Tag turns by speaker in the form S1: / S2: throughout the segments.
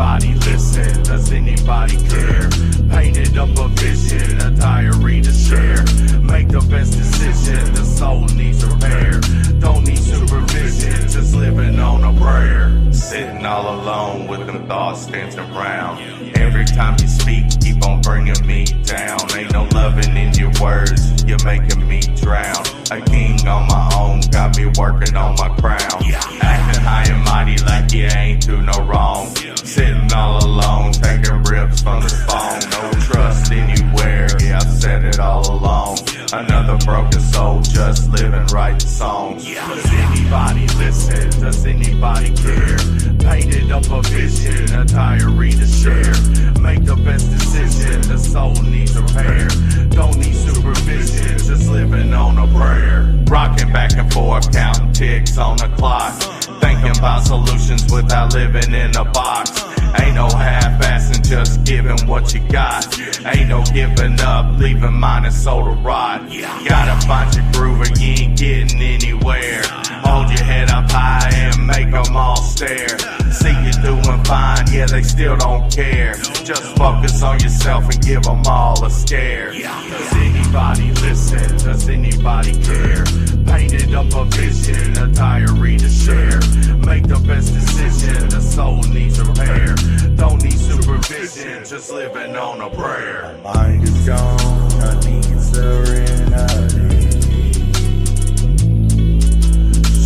S1: anybody listen? Does anybody care? Painted up a vision, a diary to share. Make the best decision, the soul needs repair. Don't need supervision, just living on a prayer. Sitting all alone with them thoughts dancing round. Every time you speak, keep on bringing me down. Ain't no loving in your words, you're making me drown. A king on my own, got me working on my crown. Acting high and mighty like you ain't do no wrong. Sitting all alone, taking rips from the phone. No trust anywhere, yeah, I've said it all along. Another broken soul, just living, writing songs. Does anybody listen? Does anybody care? Painted up a vision, a diary to share. Make the best decision, the soul needs repair. Don't need supervision, just living on a prayer. Rocking back and forth, counting ticks on the clock. Thinking about solutions without living in a box. Ain't no half-assing, just giving what you got. Ain't no giving up, leaving mine and soul to rot. Gotta find your groove or you ain't getting anywhere. Hold your head up high and make them all stare. See you doing fine, yeah, they still don't care. Just focus on yourself and give them all a scare. Does anybody listen? Does anybody care? Painted up a vision, a diary to share. Make the best decision, the soul needs repair. Don't need supervision, just living on a prayer.
S2: My mind is gone, I need serenity.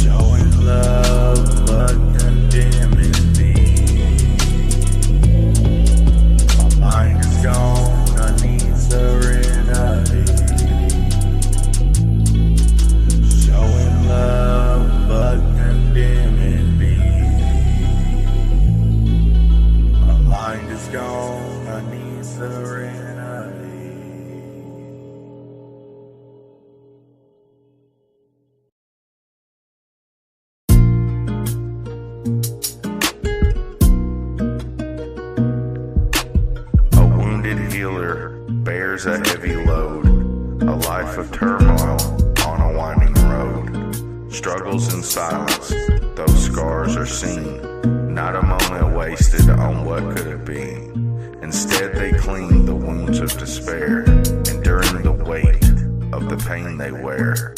S2: Showing love, but condemning me. My mind is gone, I need serenity. Showing love, but condemning me. My mind is gone, I need serenity.
S3: A wounded healer bears a heavy load, a life of turmoil on a winding road. Struggles in silence, those scars are seen. Not a moment wasted on what could have been. Instead they clean the wounds of despair, enduring the weight of the pain they wear.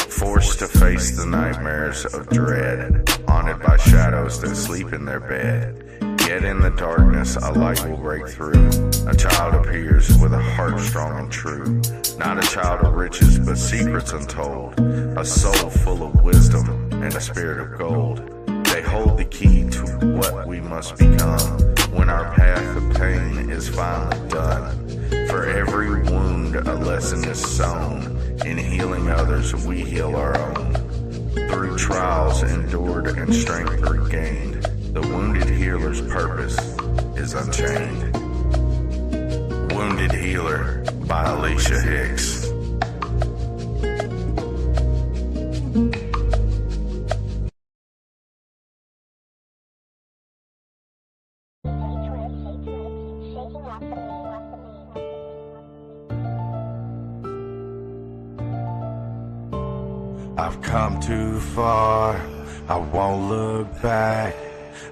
S3: Forced to face the nightmares of dread, haunted by shadows that sleep in their bed. Yet in the darkness a light will break through. A child appears with a heart strong and true. Not a child of riches but secrets untold. A soul full of wisdom and a spirit of gold. They hold the key to what we must become when our path of pain is finally done. For every wound a lesson is sown. In healing others we heal our own. Through trials endured and strength regained, the wounded healer's purpose is unchained. Wounded Healer by Alicia Hicks.
S1: I've come too far, I won't look back.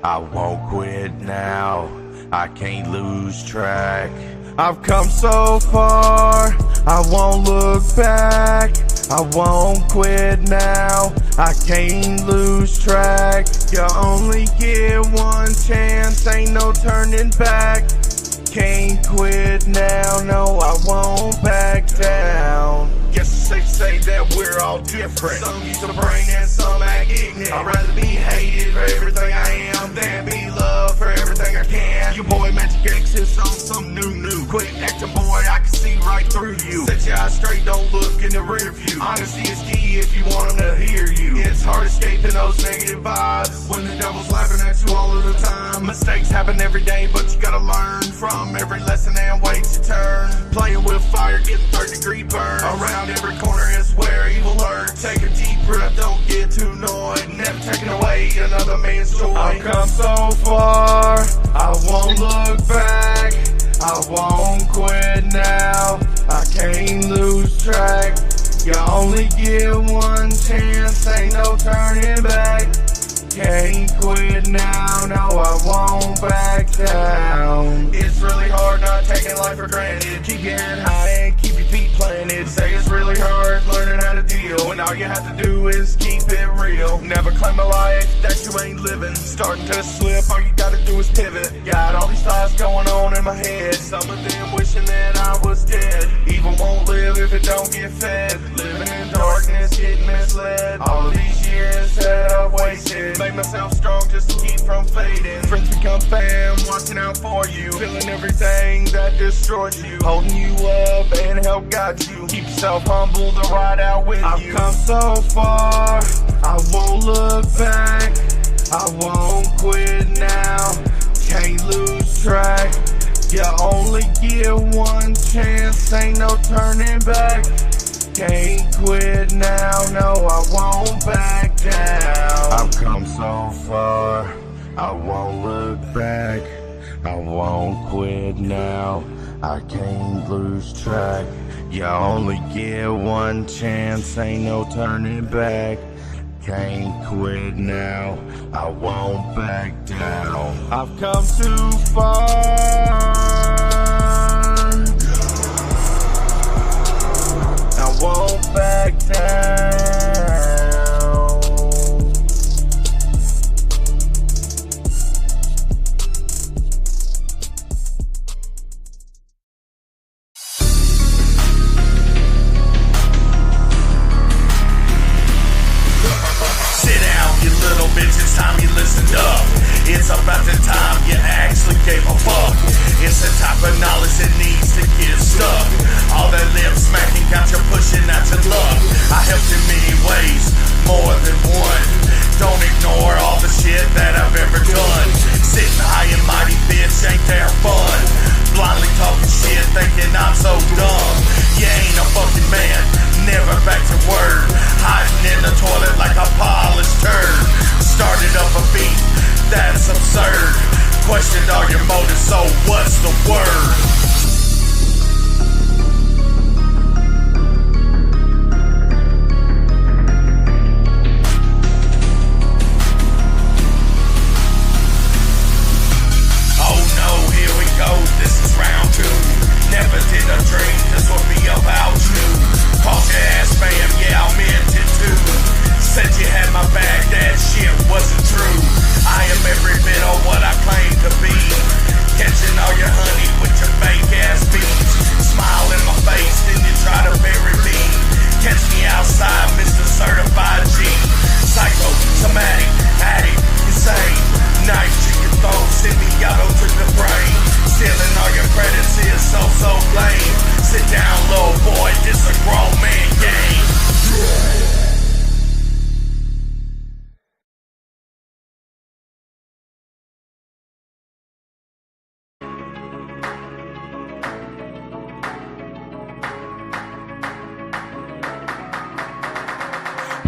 S1: I won't quit now, I can't lose track. I've come so far, I won't look back. I won't quit now, I can't lose track. You only get one chance, ain't no turning back. Can't quit now, no, I won't back down. Guess they say that we're all different. Some use a brain and some act ignorant. I'd rather be hated for everything I am than be loved for everything I can. Your boy Magik is on some new. Quit acting, boy, I can see right through you. Set your eyes straight, don't look in the rear view. Honesty is key if you want them to hear you. It's hard escaping those negative vibes when the devil's laughing at you all of the time. Mistakes happen every day, but you gotta learn from every lesson and wait your turn. Playing with fire, getting third-degree burn. Around every corner is where evil lurks. Take a deep breath, don't get too annoyed. Never taking away another man's joy. I've come so far, I won't look back. I won't quit now, I can't lose track. You only get one chance, ain't no turning back. Can't quit now, no I won't back down. It's really hard not taking life for granted. Keep getting high and keep your feet planted. Say it's really hard learning how to deal when all you have to do is keep it real. Never claim a life that you ain't living. Starting to slip, all you gotta do is pivot. Got all these thoughts going on in my head. Some of them wishing that I was dead. Evil won't live if it don't get fed. Living in darkness, getting misled. All of these years that I've wasted. Make myself strong just to keep from fading. Friends become fam, watching out for you. Feeling everything that destroys you. Holding you up and help guide you. Keep yourself humble to ride out with you. I've come so far, I won't look back. I won't quit now, can't lose track. You only get one chance, ain't no turning back. Can't quit now, no I won't back down. I've come so far, I won't look back. I won't quit now, I can't lose track. You only get one chance, ain't no turning back. Can't quit now, I won't back down. I've come too far, I won't back down.
S4: It's time you listened up. It's about the time you actually gave a fuck. It's the type of knowledge that needs to get stuck. All that lip smacking got you pushing out your luck. I helped in many ways, more than one. Don't ignore all the shit that I've ever done. Sitting high and mighty, bitch, ain't that fun? Blindly talking shit, thinking I'm so dumb. You ain't a fucking man, never back to word. Hiding in the toilet like a polished turd. Started up a beat, that's absurd. Questioned all your motives, so what's the word? Oh no, here we go, this is round two. Never did a dream this would be about you. Called your ass fam, yeah, I meant it too. Said you had my back, that shit wasn't true. I am every bit of what I claim to be. Catching all your honey with your fake ass beats. Smile in my face, then you try to bury me. Catch me outside, Mr. Certified G. Psycho, somatic, addict, insane. Knife, chicken throat, semi-auto to the brain. Stealing all your credits is so lame. Sit down, little boy, this a grown man game.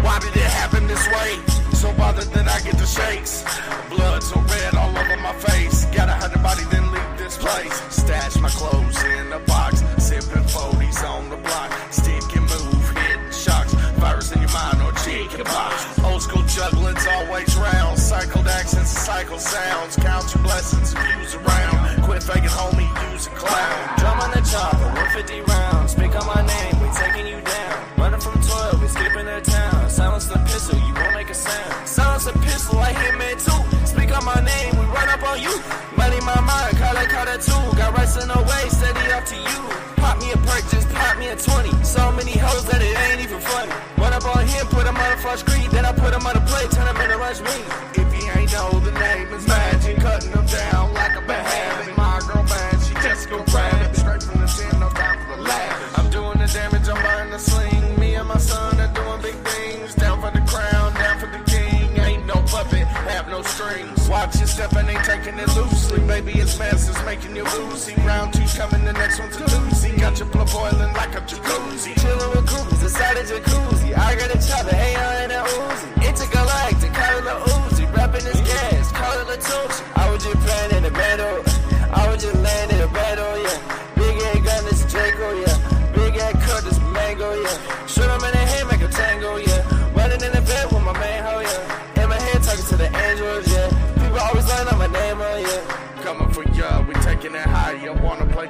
S4: Why did it happen this way? So bothered that I get the shakes. Blood so red all over my face. Got 100 body, then leave this place. Stash my clothes in a box. Sipping 40s on the block. Stick and move, hitting shocks. Virus in your mind or chicken pox. Old school juggling's always round. Cycled accents and cycle sounds. Count your blessings, views around. Quit faking, homie, use a clown.
S5: Drum on the chopper, 150 rounds. Speak on my name, we taking you down. Running from 12, we skipping the town. Silence the pistol, you won't make a sound. Silence the pistol, I hit me too. Speak on my name, we run up on you. Money my mind, call that too. Got rice in the way, steady up to you. Pop me a perk, just pop me a 20. So many hoes that it ain't even funny. Run up on him, put him on a flush screen. Then I put him on a plate, turn him into rush me.
S1: If he ain't know, the name is Magik. Cutting him down like a bad habit. My girl bad, she just go grab it. Straight from the tin, no time for the laugh.
S5: I'm doing the damage, I'm buying the sling. Me and my son are doing big things. Down for the crown, down for the king. Ain't no puppet, have no strings.
S1: Watch your step and ain't taking it loosely. Baby, it's masters making you lose. Round two coming, the next one's a doozy. Got your blood boiling like a jacuzzi.
S5: Chillin' with groupies inside a jacuzzi. I got a chopper, hey, I ain't a Uzi. Intergalactic, call it a Uzi. Rapping this gas, call it a Tucci. I was just playing in the battle. I was just laying in the battle, yeah. Big head gun, this Draco, yeah. Big head cut, this mango, yeah. Shoot him in the head, make a tango, yeah. Running in the bed with my main hoe, yeah. In my head, talking to the angel.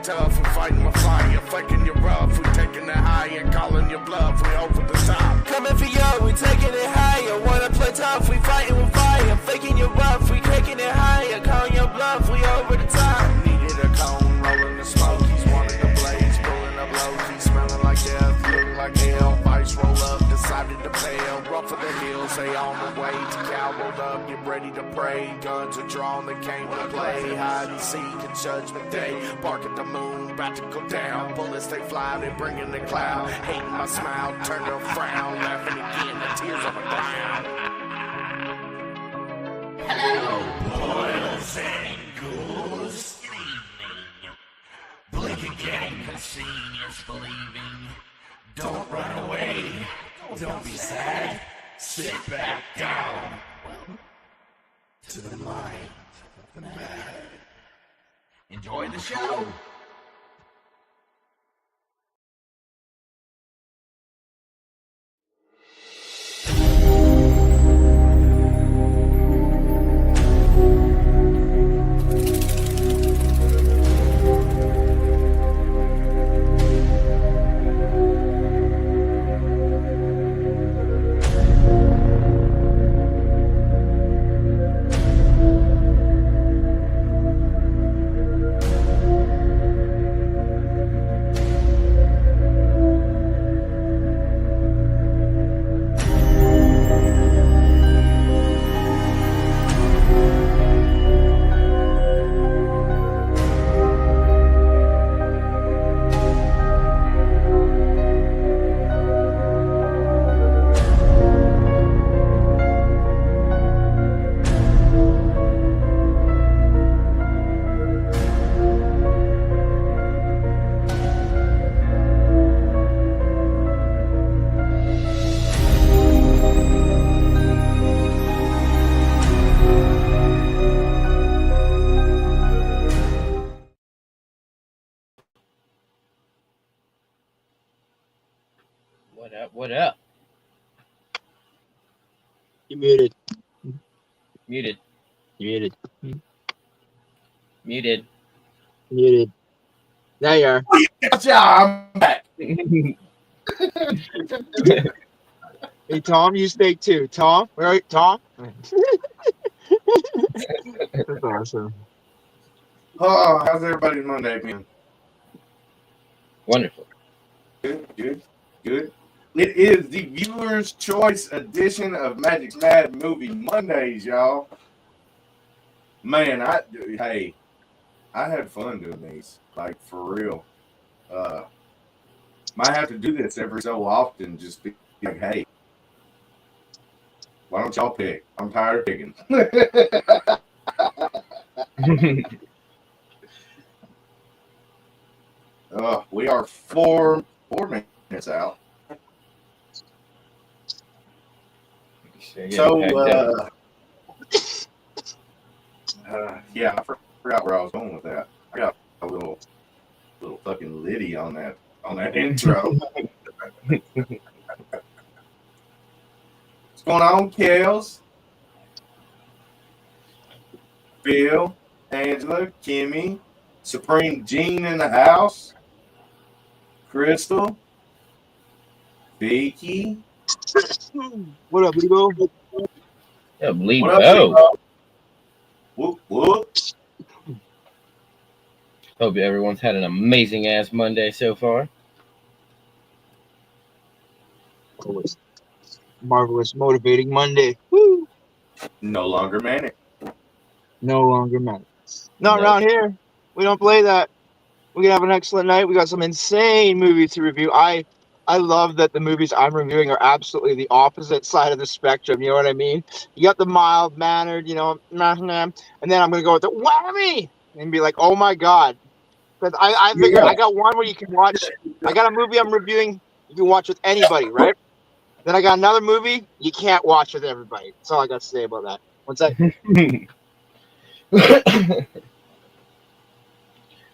S4: tough, we fighting with fire, faking you rough, we taking it high and calling your bluff, we over the top.
S5: Coming for you, we taking it higher. Wanna play tough, we fighting with fire. Faking you rough, we taking it higher. Calling your bluff, we over the top.
S4: Needed a cone, rolling the smoke, he's wanted the blaze, pulling up low, he's smelling like death, looking like hell. Vice roll up, decided to fail. Rough for the hills, they on the way to cow rolled up, get ready to pray. Guns are drawn, they came to play. Hide and seek and judgment day. Bark at the moon, about to go down. Bullets they fly, they bring in the cloud. Hating my smile, turn to a frown. Laughing again, the tears on the ground.
S6: Boils and ghouls. Good evening. Blink again, cause seeing is believing. Don't run away. Don't be sad. Sit back down. To the mind of the matter. Enjoy the show.
S7: What up?
S8: You muted.
S7: Muted.
S8: You muted.
S7: Muted.
S8: Muted. There you are.
S4: Yeah, I'm back.
S8: Hey, Tom, you speak too. Tom, where are you? Tom? That's awesome.
S3: Oh, how's everybody's Monday been?
S7: Wonderful.
S3: Good. It is the viewer's choice edition of Magic's Mad Movie Mondays, y'all. Man, I had fun doing these, like for real. Might have to do this every so often, just be like, hey, why don't y'all pick? I'm tired of picking. We are four minutes out. So, yeah, I forgot where I was going with that. I got a little fucking Liddy on that intro. What's going on, Kels? Bill, Angela, Kimmy, Supreme Jean in the house, Crystal, Vicky.
S8: What up, Lebo?
S7: Yeah, Lebo.
S3: Whoop, whoop.
S7: Hope everyone's had an amazing ass Monday so far.
S8: Marvelous, motivating Monday. Woo!
S3: No longer manic.
S8: No longer matters. Not
S7: No.
S8: around here. We don't play that. We can have an excellent night. We got some insane movies to review. I love that the movies I'm reviewing are absolutely the opposite side of the spectrum. You know what I mean? You got the mild-mannered, and then I'm going to go with the whammy and be like, oh, my God. Because I figured I got one where you can watch. I got a movie I'm reviewing you can watch with anybody, right? Then I got another movie you can't watch with everybody. That's all I got to say about that. One second.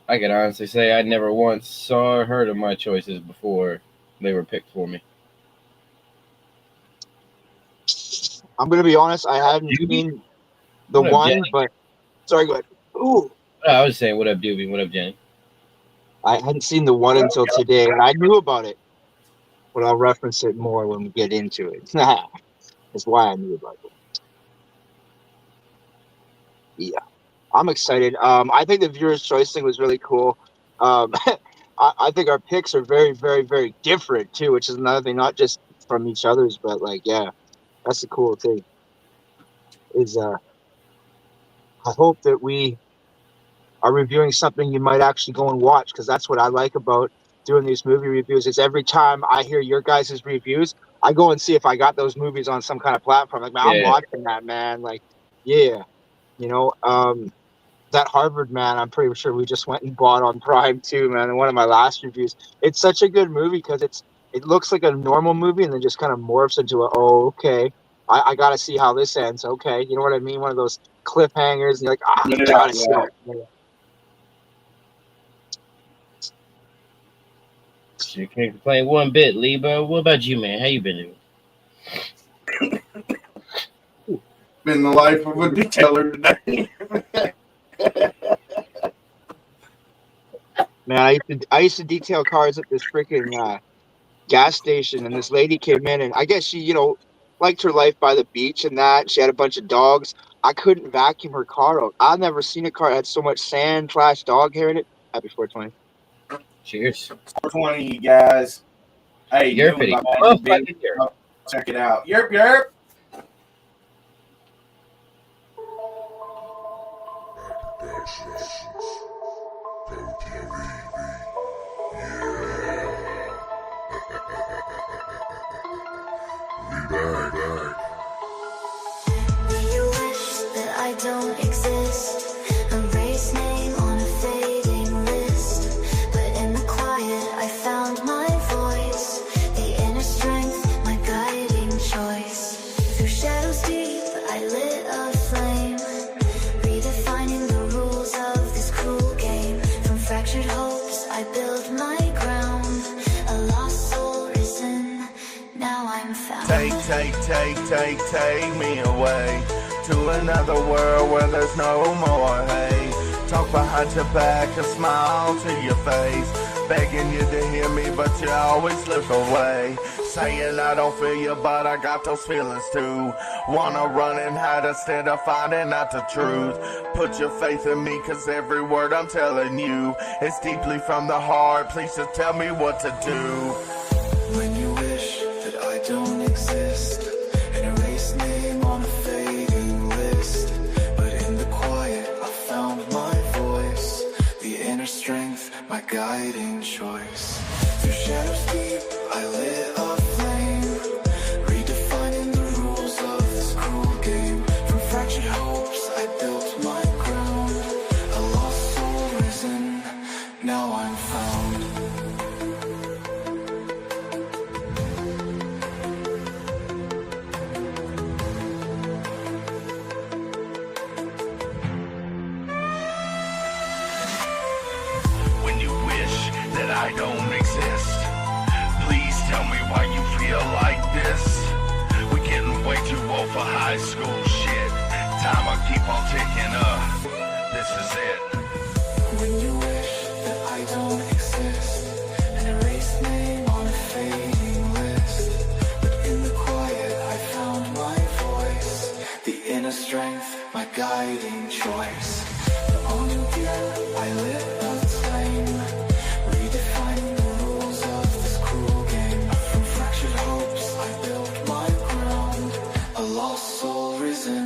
S7: I can honestly say I never once saw or heard of my choices before they were picked for me.
S8: I'm going to be honest. I hadn't seen the
S7: What up,
S8: one,
S7: Jenny?
S8: but sorry, go ahead. Ooh.
S7: I was saying, what up, Doobie? What up, Jenny?
S8: I hadn't seen the one until today, and I knew about it, but I'll reference it more when we get into it. That's why I knew about it. Yeah, I'm excited. I think the viewer's choice thing was really cool. Um, I think our picks are very, very, very different too, which is another thing, not just from each other's, but like, yeah, that's the cool thing. Is I hope that we are reviewing something you might actually go and watch, because that's what I like about doing these movie reviews. Is every time I hear your guys' reviews, I go and see if I got those movies on some kind of platform. Like, man, I'm
S7: Yeah.
S8: watching that, man. Like, yeah, you know, that Harvard Man, I'm pretty sure we just went and bought on Prime too, man. In one of my last reviews, it's such a good movie because it looks like a normal movie and then just kind of morphs into a, oh, okay, I got to see how this ends. Okay, you know what I mean? One of those cliffhangers, and you're like, ah,
S7: Yeah,
S8: gotta see
S7: yeah.
S8: it.
S7: You can't complain one bit, Lebo. What about you, man? How you been doing?
S4: Been the life of a detailer today.
S8: Man, I used to detail cars at this freaking gas station, and this lady came in, and I guess she, liked her life by the beach and that. She had a bunch of dogs. I couldn't vacuum her car out. I've never seen a car that had so much sand / dog hair in it. Happy 420.
S7: Cheers.
S4: 420, guys. Hey,
S7: Yerpity.
S4: my
S7: Oh,
S4: big,
S7: fucking yerp.
S4: check it out. Yerp, yerp.
S9: You wish that I don't exist. A race name on a fading list. But in the quiet I found my voice. The inner strength, my guiding choice. Through shadows deep I lit a flame. Redefining the rules of this cruel game. From fractured hopes I build my ground. A lost soul risen, now I'm found.
S1: Take me away to another world where there's no more hate. Talk behind your back and smile to your face, begging you to hear me, but you always look away. Saying I don't feel you, but I got those feelings too. Wanna run and hide instead of finding out the truth. Put your faith in me, cause every word I'm telling you is deeply from the heart. Please just tell me what to do.
S9: When you wish that I don't exist, an erased name on a fading list. But in the quiet I found my voice. The inner strength, my guiding choice. Through shadows deep I lit a flame. Redefining the rules of this cruel game. From fractured hopes I built my ground. A lost soul risen, now I'm found.
S1: When you wish that I don't exist, please tell me why you feel like this. We're getting way too old for high school shit. Time will keep on ticking up. This is it.
S9: When you wish that I don't exist, an erased name on a fading list. But in the quiet I found my voice. The inner strength, my guiding choice. On you here I lit a flame. Redefining the rules of this cruel game. From fractured hopes I built my ground. A lost soul risen,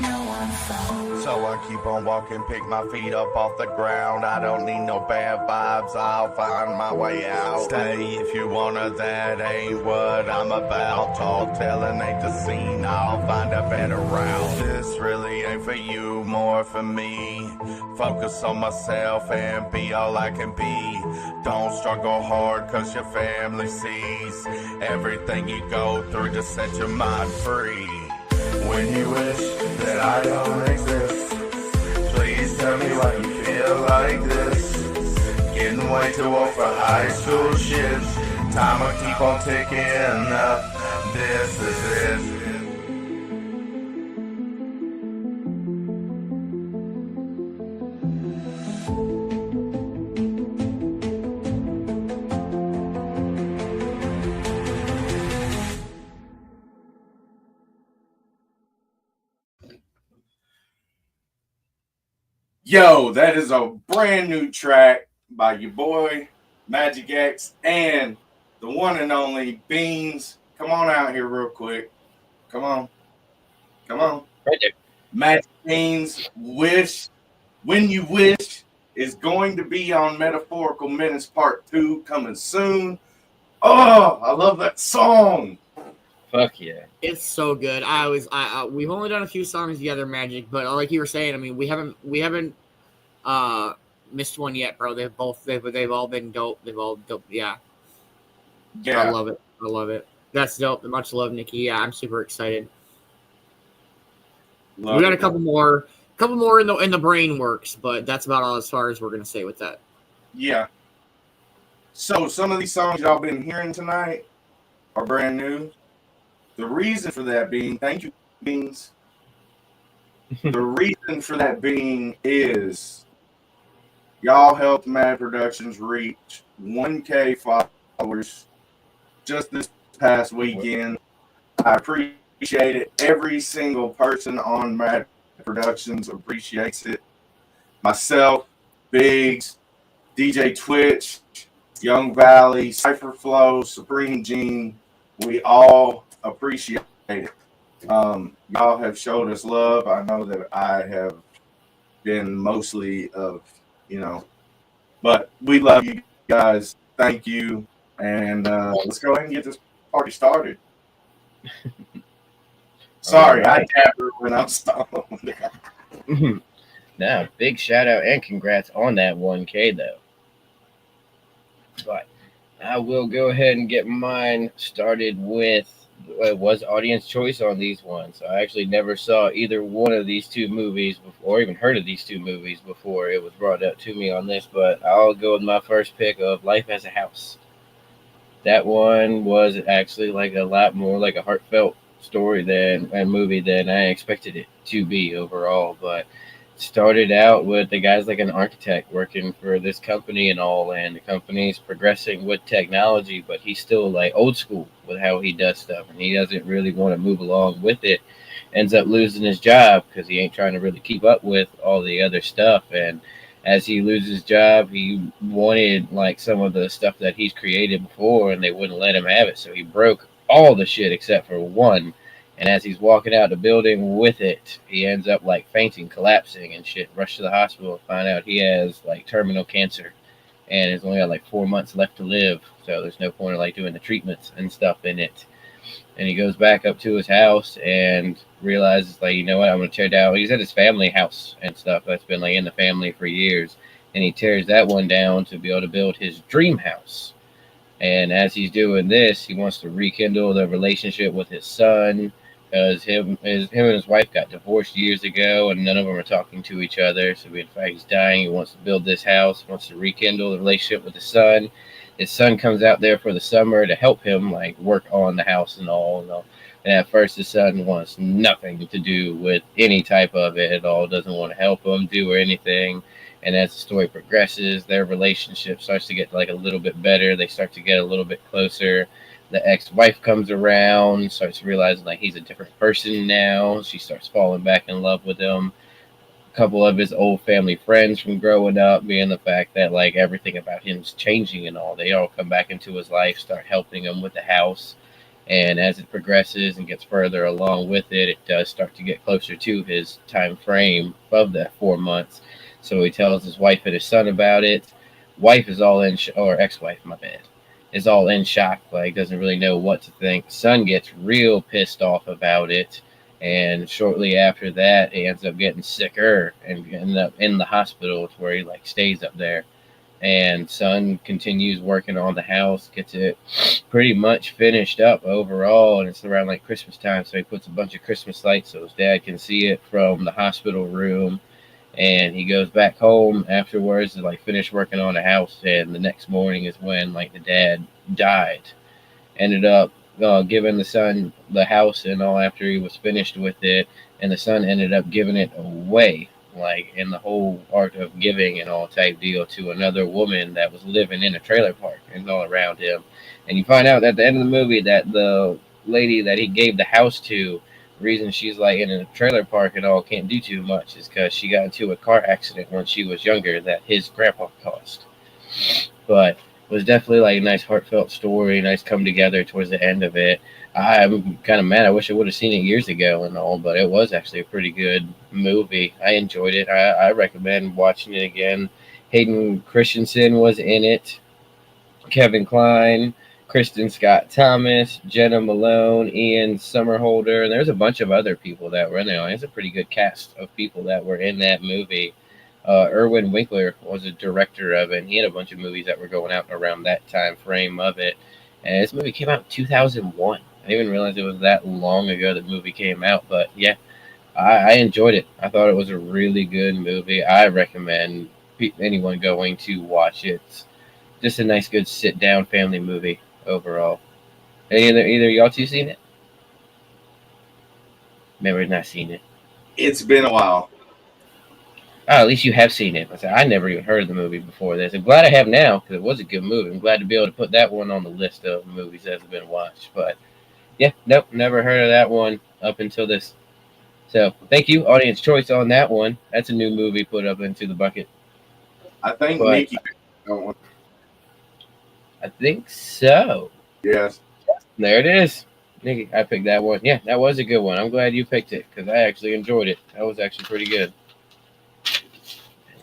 S9: now I'm found.
S1: So I keep on walking, pick my feet up off the ground. I don't need no bad vibes, I'll find my way out. Stay if you wanna, that ain't what I'm about. Talk, telling ain't the scene, I'll find a better route. This really ain't for you, more for me. Focus on myself and be all I can be. Don't struggle hard cause your family sees everything you go through to set your mind free. When you wish that I don't exist, please tell me why you feel like this. Getting way too old for high school shit. Time will keep on ticking up. This is it.
S10: Yo, that is a brand new track by your boy Magic X and the one and only Beans. Come on out here real quick. Come on.
S7: Right there.
S10: Magic Beans, Wish, When You Wish is going to be on Metaphorical Minutes Part 2 coming soon. Oh, I love that song.
S7: Fuck yeah.
S11: It's so good. We've only done a few songs together, Magic, but like you were saying, I mean, we haven't missed one yet, bro. They've all been dope. They've all dope. Yeah. I love it. That's dope. Much love, Nikki. Yeah, I'm super excited. We got a couple more in the brain works, but that's about all as far as we're gonna say with that.
S10: Yeah. So some of these songs y'all been hearing tonight are brand new. The reason for that being, thank you, Beans. The reason for that being is y'all helped Mad Productions reach 1K followers just this past weekend. I appreciate it. Every single person on Mad Productions appreciates it. Myself, Biggs, DJ Twitch, Young Valley, Cypher Flow, Supreme Gene, we all appreciate it. Y'all have showed us love. I know that I have been mostly of, but we love you guys. Thank you. And let's go ahead and get this party started. Sorry, I dabber when I'm stoned.
S7: Now, big shout out and congrats on that 1K though. But I will go ahead and get mine started with what was audience choice on these ones. I actually never saw either one of these two movies before, or even heard of these two movies before it was brought up to me on this, but I'll go with my first pick of Life as a House. That one was actually like a lot more like a heartfelt story and movie than I expected it to be overall, but started out with the guy's like an architect working for this company and all, and the company's progressing with technology, but he's still like old school with how he does stuff, and he doesn't really want to move along with it. Ends up losing his job because he ain't trying to really keep up with all the other stuff, and as he loses his job, he wanted like some of the stuff that he's created before, and they wouldn't let him have it, so he broke all the shit except for one. And as he's walking out the building with it, he ends up like fainting, collapsing and shit. Rush to the hospital, find out he has like terminal cancer and has only got like 4 months left to live. So there's no point of like doing the treatments and stuff in it. And he goes back up to his house and realizes like, you know what, I'm going to tear down. He's at his family house and stuff that's been like in the family for years. And he tears that one down to be able to build his dream house. And as he's doing this, he wants to rekindle the relationship with his son. Because him and his wife got divorced years ago, and none of them are talking to each other. So in fact, he's dying. He wants to build this house, wants to rekindle the relationship with his son. His son comes out there for the summer to help him like work on the house and all. And at first, the son wants nothing to do with any type of it at all. Doesn't want to help him do or anything. And as the story progresses, their relationship starts to get like a little bit better. They start to get a little bit closer. The ex-wife comes around, starts realizing like he's a different person now. She starts falling back in love with him. A couple of his old family friends from growing up, being the fact that like everything about him's changing and all, they all come back into his life, start helping him with the house. And as it progresses and gets further along with it, it does start to get closer to his time frame of that 4 months. So he tells his wife and his son about it. Wife is all in, or ex-wife, my bad, is all in shock, like doesn't really know what to think. Son gets real pissed off about it, and shortly after that, he ends up getting sicker and ends up in the hospital where he like stays up there. And son continues working on the house, gets it pretty much finished up overall, and it's around like Christmas time, so he puts a bunch of Christmas lights so his dad can see it from the hospital room. And he goes back home afterwards to like finish working on the house, and the next morning is when like the dad died. Ended up giving the son the house and all after he was finished with it, and the son ended up giving it away, like in the whole art of giving and all type deal, to another woman that was living in a trailer park and all around him. And you find out at the end of the movie that the lady that he gave the house to reason she's like in a trailer park and all can't do too much is because she got into a car accident when she was younger that his grandpa caused. But it was definitely like a nice heartfelt story, nice come together towards the end of it. I'm kind of mad. I wish I would have seen it years ago and all, but it was actually a pretty good movie. I enjoyed it. I recommend watching it again. Hayden Christensen was in it. Kevin Kline, Kristen Scott Thomas, Jenna Malone, Ian Somerhalder, and there's a bunch of other people that were in there. It's a pretty good cast of people that were in that movie. Irwin Winkler was a director of it, and he had a bunch of movies that were going out around that time frame of it. And this movie came out in 2001. I didn't even realize it was that long ago the movie came out, but yeah, I enjoyed it. I thought it was a really good movie. I recommend anyone going to watch it. It's just a nice, good sit-down family movie overall. Either y'all two seen it? Maybe not seen it.
S10: It's been a while.
S7: Oh, at least you have seen it. I never even heard of the movie before this. I'm glad I have now because it was a good movie. I'm glad to be able to put that one on the list of movies that have been watched. But yeah, nope, never heard of that one up until this. So thank you, audience choice on that one. That's a new movie put up into the bucket.
S10: I think Nikki.
S7: I think so.
S10: Yes.
S7: There it is. Nikki, I picked that one. Yeah, that was a good one. I'm glad you picked it because I actually enjoyed it. That was actually pretty good.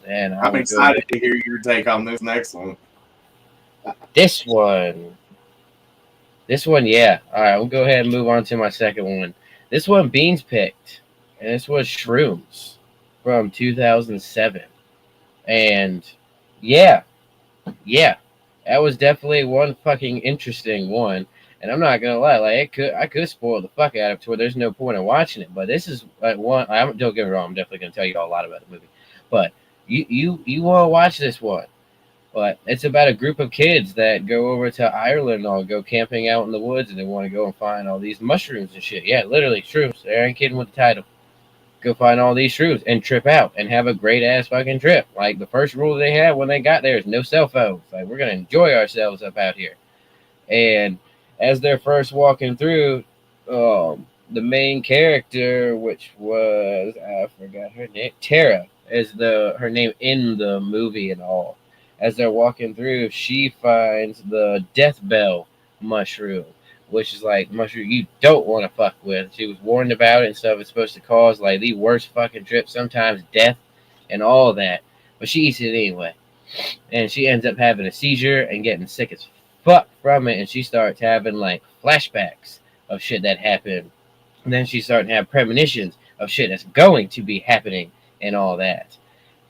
S7: And
S10: I'm excited to hear your take on this next one.
S7: This one, yeah. All right, we'll go ahead and move on to my second one. This one Beans picked, and this was Shrooms from 2007. And yeah, that was definitely one fucking interesting one. And I'm not gonna lie, like I could spoil the fuck out of it to where there's no point in watching it. But this is like one. Don't get me wrong, I'm definitely gonna tell you all a lot about the movie. But you want to watch this one. But it's about a group of kids that go over to Ireland or go camping out in the woods, and they want to go and find all these mushrooms and shit. Yeah, literally shrooms. They ain't kidding with the title. Go find all these shrooms and trip out and have a great ass fucking trip. Like the first rule they had when they got there is no cell phones. Like we're gonna enjoy ourselves up out here. And as they're first walking through, the main character, which was I forgot her name, Tara, is her name in the movie and all. As they're walking through, she finds the death bell mushroom, which is like mushroom you don't want to fuck with. She was warned about it and stuff. It's supposed to cause like the worst fucking trip, sometimes death and all that. But she eats it anyway. And she ends up having a seizure and getting sick as fuck from it. And she starts having like flashbacks of shit that happened. And then she starts to have premonitions of shit that's going to be happening and all that.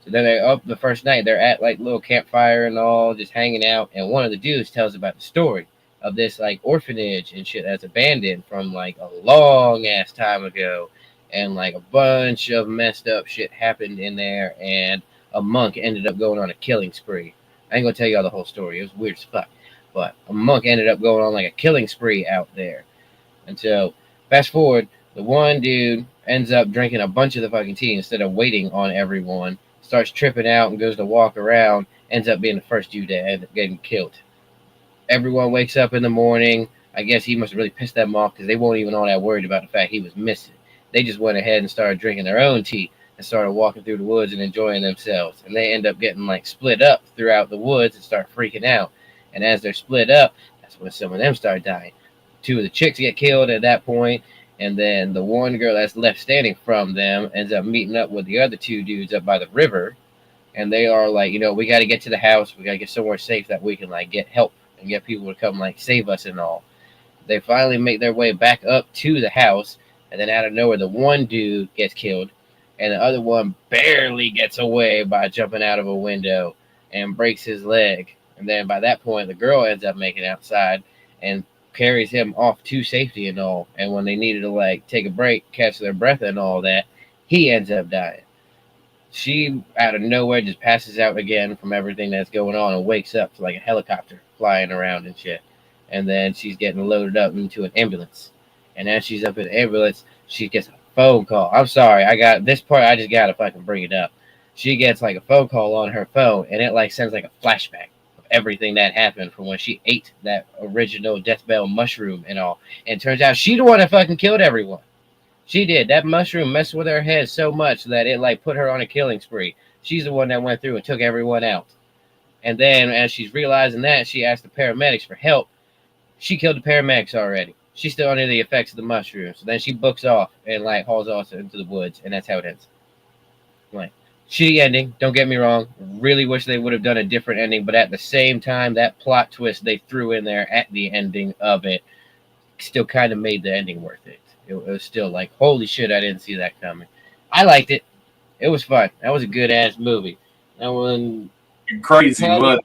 S7: So then they're up the first night. They're at like little campfire and all, just hanging out. And one of the dudes tells about the story of this like orphanage and shit that's abandoned from like a long ass time ago. And like a bunch of messed up shit happened in there. And a monk ended up going on a killing spree. I ain't gonna tell you all the whole story. It was weird as fuck. But a monk ended up going on like a killing spree out there. And so fast forward, the one dude ends up drinking a bunch of the fucking tea instead of waiting on everyone. Starts tripping out and goes to walk around. Ends up being the first dude to end up getting killed. Everyone wakes up in the morning. I guess he must have really pissed them off because they weren't even all that worried about the fact he was missing. They just went ahead and started drinking their own tea and started walking through the woods and enjoying themselves. And they end up getting like split up throughout the woods and start freaking out. And as they're split up, that's when some of them start dying. Two of the chicks get killed at that point. And then the one girl that's left standing from them ends up meeting up with the other two dudes up by the river. And they are like, we got to get to the house. We got to get somewhere safe that we can like get help and get people to come like save us and all. They finally make their way back up to the house. And then out of nowhere, the one dude gets killed. And the other one barely gets away by jumping out of a window and breaks his leg. And then by that point, the girl ends up making it outside and carries him off to safety and all. And when they needed to like take a break, catch their breath and all that, he ends up dying. She out of nowhere just passes out again from everything that's going on and wakes up to like a helicopter flying around and shit. And then she's getting loaded up into an ambulance. And as she's up in the ambulance, she gets a phone call. I'm sorry, I got this part. I just gotta fucking bring it up. She gets like a phone call on her phone, and it like sends like a flashback everything that happened from when she ate that original death bell mushroom and all. And it turns out she the one that fucking killed everyone. She did. That mushroom messed with her head so much that it like put her on a killing spree. She's the one that went through and took everyone out. And then as she's realizing that, she asked the paramedics for help. She killed the paramedics already. She's still under the effects of the mushroom. So then she books off and like hauls off into the woods, and that's how it ends. Like, shitty ending, don't get me wrong. Really wish they would have done a different ending, but at the same time, that plot twist they threw in there at the ending of it still kind of made the ending worth it. It was still like, holy shit, I didn't see that coming. I liked it. It was fun. That was a good ass movie. That one
S10: Crazy, but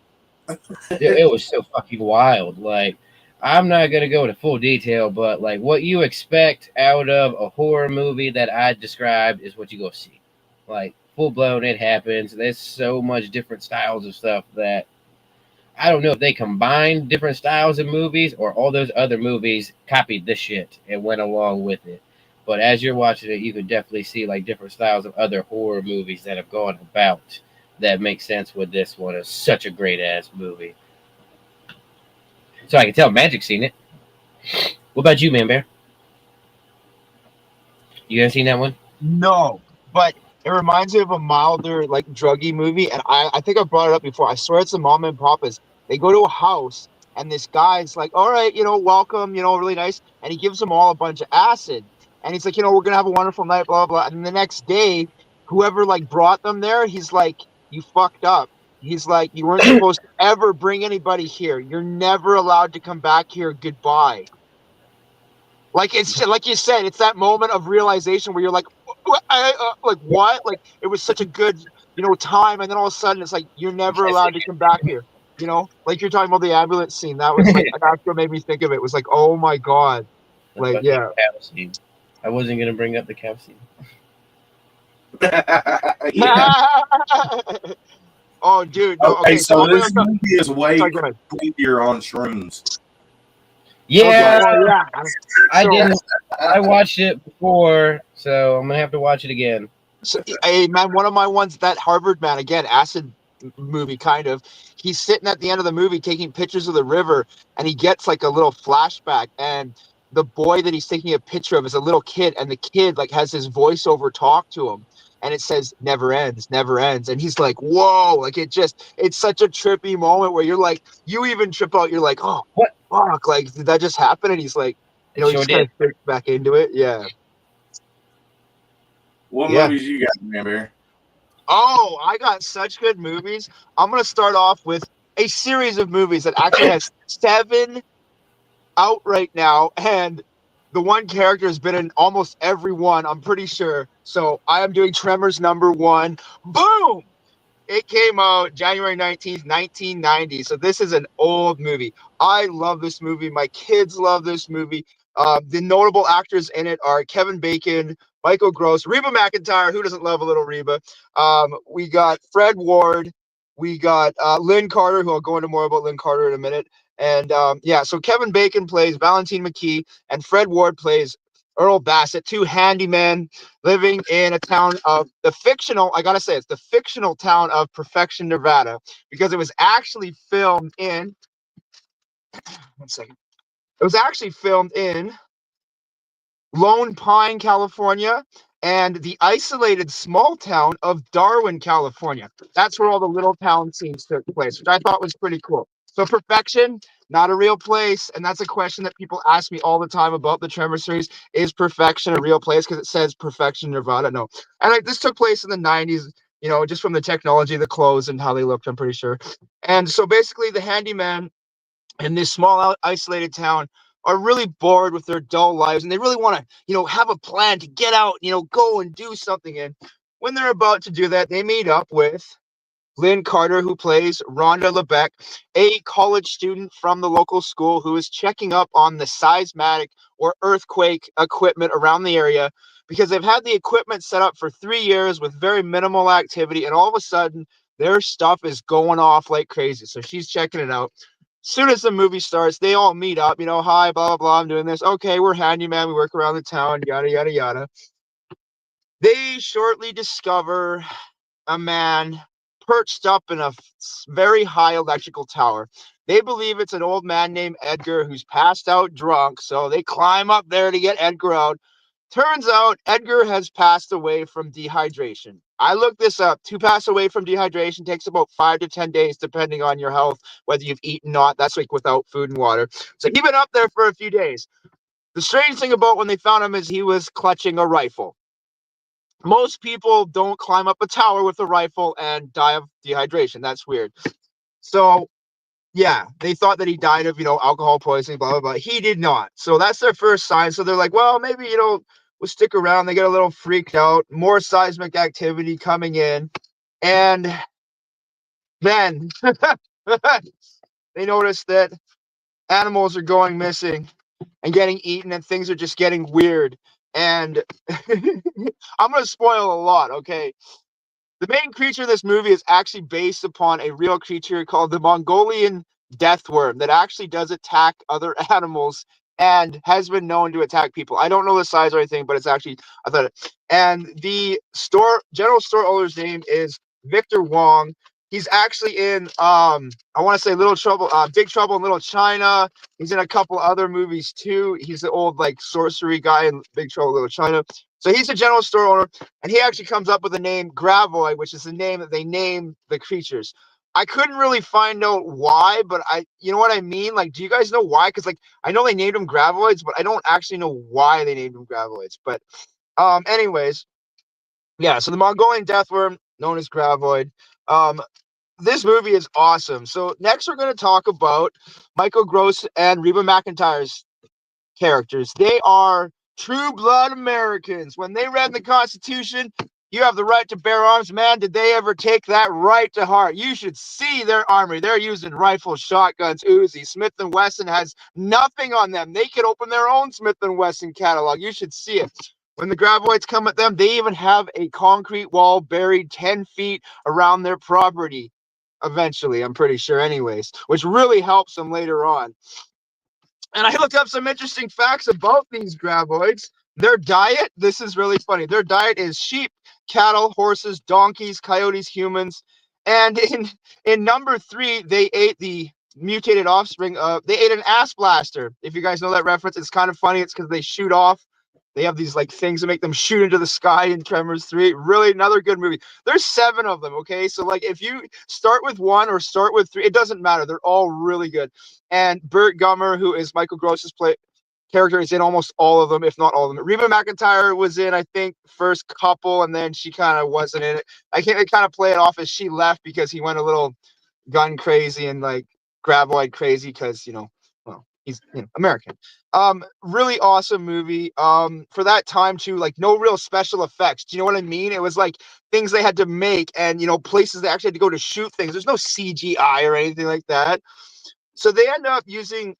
S7: it was so fucking wild. Like, I'm not gonna go into full detail, but like what you expect out of a horror movie that I described is what you go see. Like, full blown, it happens. There's so much different styles of stuff that I don't know if they combined different styles of movies or all those other movies copied this shit and went along with it. But as you're watching it, you can definitely see like different styles of other horror movies that have gone about that make sense with this one. It's such a great ass movie. So I can tell Magik's seen it. What about you, Man Bear? You haven't seen that one?
S8: No, but it reminds me of a milder, like, druggy movie. And I think I brought it up before. I swear it's the Mom and Papa's. They go to a house, and this guy's like, all right, welcome, really nice. And he gives them all a bunch of acid. And he's like, we're going to have a wonderful night, blah, blah. And the next day, whoever, like, brought them there, he's like, you fucked up. He's like, you weren't supposed to ever bring anybody here. You're never allowed to come back here. Goodbye. Like, it's like you said, it's that moment of realization where you're like, like what? Like, it was such a good, time, and then all of a sudden it's like you're never allowed to come back here. Like you're talking about the ambulance scene. That was like that's what made me think of it. It was like, oh my god, like yeah.
S7: I wasn't gonna bring up the cow scene.
S8: Oh, dude. No,
S10: okay, so this movie is way creepier on shrooms.
S7: Yeah,
S8: okay, yeah.
S7: I didn't. I watched it before, so I'm gonna have to watch it again.
S8: So, hey man, one of my ones, that Harvard man, again, acid movie kind of. He's sitting at the end of the movie taking pictures of the river, and he gets like a little flashback, and the boy that he's taking a picture of is a little kid, and the kid like has his voiceover talk to him, and it says never ends, and he's like, whoa, like it's such a trippy moment where you're like, you even trip out, you're like, oh what fuck, like did that just happen? And he's like, he just kind of fits back into it. Yeah.
S10: What movies you got, Man Bear?
S8: Oh, I got such good movies. I'm gonna start off with a series of movies that actually has 7 out right now, and the one character has been in almost every one, I'm pretty sure. So I am doing Tremors #1. Boom! It came out January 19th, 1990. So this is an old movie. I love this movie. My kids love this movie. The notable actors in it are Kevin Bacon, Michael Gross, Reba McEntire. Who doesn't love a little Reba? We got Fred Ward. We got Lynn Carter, who I'll go into more about Lynn Carter in a minute. And so Kevin Bacon plays Valentine McKee, and Fred Ward plays Earl Bassett, 2 handymen living in a town of the fictional, I gotta say, it's the fictional town of Perfection, Nevada, because it was actually filmed in, one second, it was actually filmed in Lone Pine, California, and the isolated small town of Darwin, California. That's where all the little town scenes took place, which I thought was pretty cool. So Perfection, not a real place, and that's a question that people ask me all the time about the Tremor series. Is Perfection a real place? Because it says Perfection, Nevada. No. And this took place in the 90s, just from the technology, the clothes, and how they looked, I'm pretty sure. And so basically the handyman in this small isolated town are really bored with their dull lives, and they really want to, have a plan to get out, go and do something. And when they're about to do that, they meet up with Lynn Carter, who plays Rhonda Lebeck, a college student from the local school who is checking up on the seismic or earthquake equipment around the area, because they've had the equipment set up for 3 years with very minimal activity, and all of a sudden their stuff is going off like crazy. So she's checking it out. Soon as the movie starts, they all meet up, hi, blah, blah, blah, I'm doing this. Okay, we're handyman, we work around the town, yada, yada, yada. They shortly discover a man perched up in a very high electrical tower. They believe it's an old man named Edgar who's passed out drunk, so they climb up there to get Edgar out. Turns out Edgar has passed away from dehydration. I looked this up. To pass away from dehydration takes about 5 to 10 days, depending on your health, whether you've eaten or not. That's like without food and water. So he's been up there for a few days. The strange thing about when they found him is he was clutching a rifle. Most people don't climb up a tower with a rifle and die of dehydration. That's weird. So yeah, they thought that he died of, alcohol poisoning, blah, blah, blah. He did not. So that's their first sign. So they're like, well, maybe, we'll stick around. They get a little freaked out. More seismic activity coming in. And then they notice that animals are going missing and getting eaten, and things are just getting weird. And I'm going to spoil a lot, okay? The main creature in this movie is actually based upon a real creature called the Mongolian deathworm that actually does attack other animals and has been known to attack people. I don't know the size or anything, but it's actually, I thought it. And the general store owner's name is Victor Wong. He's actually in, I want to say Big Trouble in Little China. He's in a couple other movies too. He's the old sorcery guy in Big Trouble in Little China. So he's a general store owner, and he actually comes up with the name Gravoid, which is the name that they name the creatures. I couldn't really find out why, but you know what I mean? Do you guys know why? Because I know they named them Gravoids, but I don't actually know why they named them Gravoids. But anyways, yeah. So the Mongolian deathworm, known as Gravoid. This movie is awesome. So next we're going to talk about Michael Gross and Reba McEntire's characters. They are true blood Americans. When they read the Constitution, you have the right to bear arms. Man, did they ever take that right to heart? You should see their armory. They're using rifles, shotguns, Uzi. Smith & Wesson has nothing on them. They could open their own Smith & Wesson catalog. You should see it. When the Gravoids come at them, they even have a concrete wall buried 10 feet around their property. Eventually, I'm pretty sure anyways, which really helps them later on. And I looked up some interesting facts about these Gravoids. Their diet, this is really funny. Their diet is sheep, cattle, horses, donkeys, coyotes, humans. And in number 3, they ate the mutated offspring of, they ate an ass blaster. If you guys know that reference, it's kind of funny. It's because they shoot off. They have these things that make them shoot into the sky in Tremors 3. Really another good movie. There's 7 of them, okay? So if you start with 1 or start with 3, it doesn't matter. They're all really good. And Burt Gummer, who is Michael Gross's character, is in almost all of them, if not all of them. Reba McEntire was in, I think, first couple, and then she kind of wasn't in it. I can't kind of play it off as she left because he went a little gun crazy and Gravoid crazy because, he's American. Really awesome movie. For that time too, no real special effects. Do you know what I mean? It was things they had to make and places they actually had to go to shoot things. There's no CGI or anything like that. So they end up using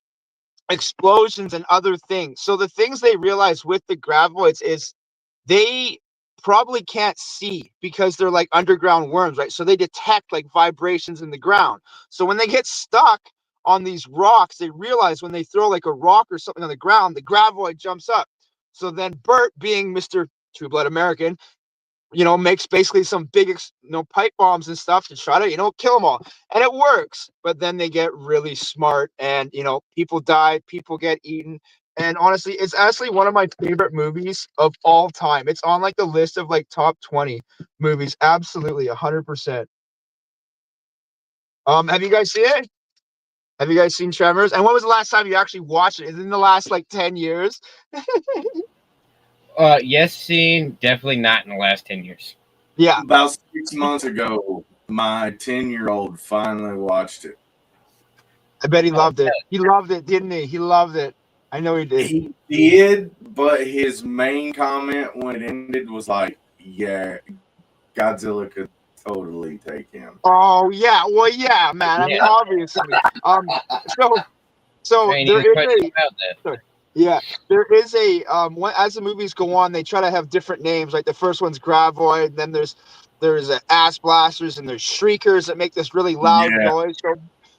S8: explosions and other things. So the things they realize with the Gravoids is they probably can't see because they're underground worms, right? So they detect vibrations in the ground. So when they get stuck on these rocks, they realize when they throw a rock or something on the ground, the Gravoid jumps up. So then Bert, being Mr. True Blood American, makes basically some big, pipe bombs and stuff to try to, kill them all. And it works. But then they get really smart and, people die, people get eaten. And honestly, it's actually one of my favorite movies of all time. It's on the list of top 20 movies. Absolutely, 100%. Have you guys seen it? Have you guys seen Tremors? And when was the last time you actually watched it? Is it in the last 10 years?
S7: Yes, seen. Definitely not in the last 10 years.
S8: Yeah.
S10: About 6 months ago, my 10-year-old finally watched it.
S8: I bet he loved it. He loved it, didn't he? He loved it. I know he did.
S10: He did, but his main comment when it ended was yeah, Godzilla could totally take him.
S8: Oh, yeah. Well, yeah, man. I mean, obviously. So there is a as the movies go on, they try to have different names. The first one's Gravoid, then there's ass blasters, and there's shriekers that make this really loud noise. So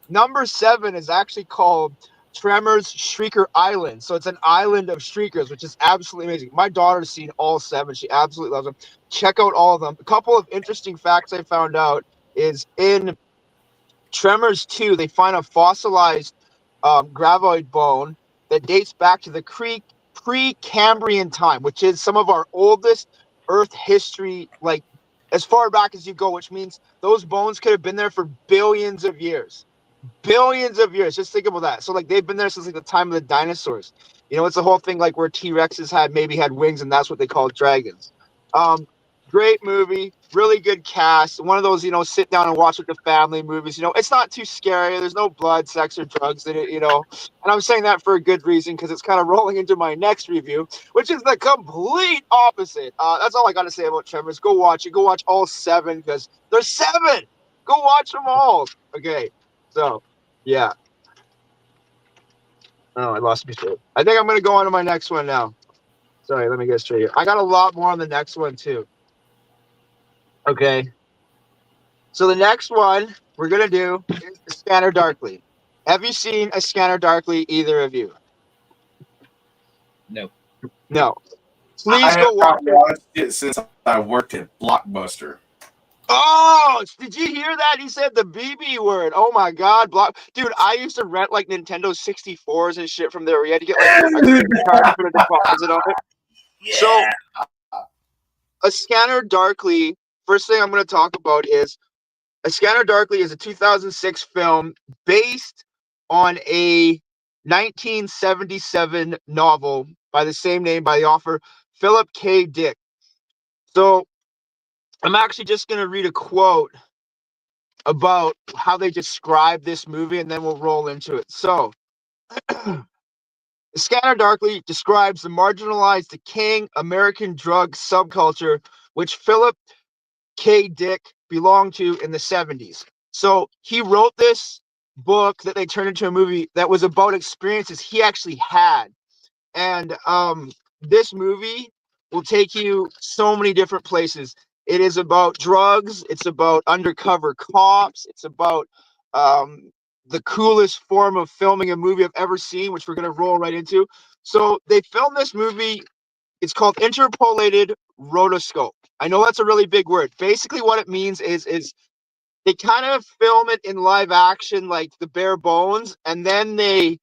S8: number 7 is actually called Tremors Shrieker Island. So it's an island of shriekers, which is absolutely amazing. My daughter's seen all 7. She absolutely loves them. Check out all of them. A couple of interesting facts I found out is in Tremors 2, they find a fossilized Gravoid bone that dates back to the pre-Cambrian time, which is some of our oldest Earth history, like as far back as you go, which means those bones could have been there for billions of years. Billions of years. Just think about that. So like they've been there since like the time of the dinosaurs. You know, it's the whole thing like where T-Rexes had wings, and that's what they call dragons. Great movie, really good cast. One of those, you know, sit down and watch with the family movies. You know, it's not too scary. There's no blood, sex, or drugs in it, you know. And I'm saying that for a good reason because it's kind of rolling into my next review, which is the complete opposite. That's all I got to say about Tremors. Go watch it. Go watch all 7 because there's 7. Go watch them all. Okay. So, yeah. Oh, I lost my throat. I think I'm going to go on to my next one now. Sorry, let me get straight here. I got a lot more on the next one, too. Okay. So the next one we're going to do is A Scanner Darkly. Have you seen A Scanner Darkly, either of you?
S7: No.
S8: No.
S10: I
S8: Please
S10: have
S8: go watch
S10: not
S8: it.
S10: watched it since I worked at Blockbuster.
S8: Oh, did you hear that? He said the BB word. Oh my God, dude! I used to rent like Nintendo 64s and shit from there. You had to get like a credit card to put a deposit on it.
S4: Yeah.
S8: So, A Scanner Darkly. First thing I'm going to talk about is A Scanner Darkly is a 2006 film based on a 1977 novel by the same name by the author Philip K. Dick. So, I'm actually just going to read a quote about how they describe this movie, and then we'll roll into it. So, Scanner Darkly describes the marginalized, decaying American drug subculture, which Philip K. Dick belonged to in the 70s. So, he wrote this book that they turned into a movie that was about experiences he actually had. And this movie will take you so many different places. It is about drugs. It's about undercover cops. It's about the coolest form of filming a movie I've ever seen, which we're going to roll right into. So they filmed this movie. It's called interpolated rotoscope. I know that's a really big word. Basically, what it means is they kind of film it in live action, like the bare bones, and then they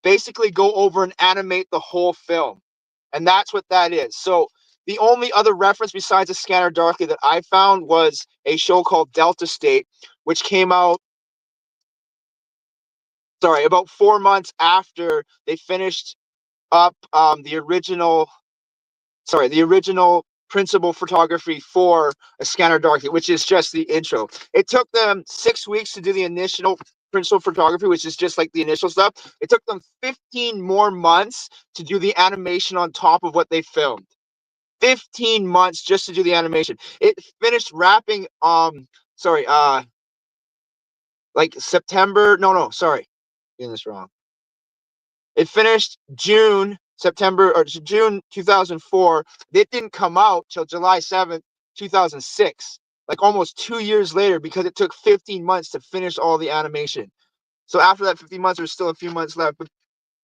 S8: basically go over and animate the whole film. And that's what that is. So the only other reference besides A Scanner Darkly that I found was a show called Delta State, which came out, about 4 months after they finished up the original principal photography for A Scanner Darkly, which is just the intro. It took them 6 weeks to do the initial principal photography, which is just like the initial stuff. It took them 15 more months to do the animation on top of what they filmed. 15 months just to do the animation. It finished wrapping like September. No, sorry. Getting this wrong. It finished June 2004. It didn't come out till July 7th, 2006. Like almost 2 years later, because it took 15 months to finish all the animation. So after that 15 months, there's still a few months left. But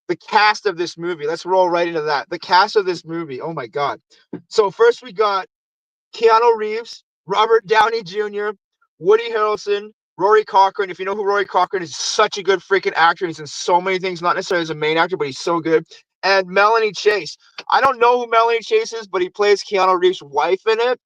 S8: the cast of this movie, let's roll right into that. The cast of this movie, oh my God. So first we got Keanu Reeves, Robert Downey Jr., Woody Harrelson, Rory Cochrane. If you know who Rory Cochrane is, such a good freaking actor. He's in so many things, not necessarily as a main actor, but he's so good. And Melanie Chase. I don't know who Melanie Chase is, but he plays Keanu Reeves' wife in it.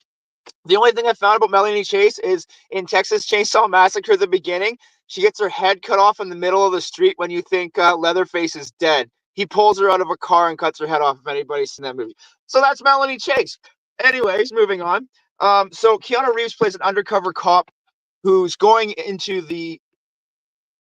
S8: The only thing I found about Melanie Chase is in Texas Chainsaw Massacre at the beginning, she gets her head cut off in the middle of the street when you think Leatherface is dead. He pulls her out of a car and cuts her head off, if anybody's seen that movie. So that's Melanie Chase. Anyways, moving on. So Keanu Reeves plays an undercover cop who's going into the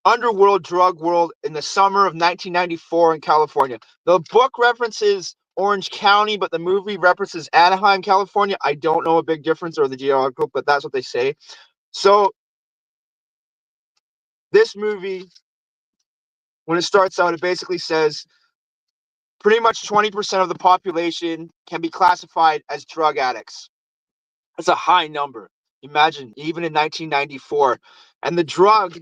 S8: underworld drug world in the summer of 1994 in California. The book references Orange County, but the movie references Anaheim, California. I don't know a big difference or the geographical, but that's what they say. So this movie, when it starts out, it basically says pretty much 20% of the population can be classified as drug addicts. That's a high number. Imagine, even in 1994. And the drug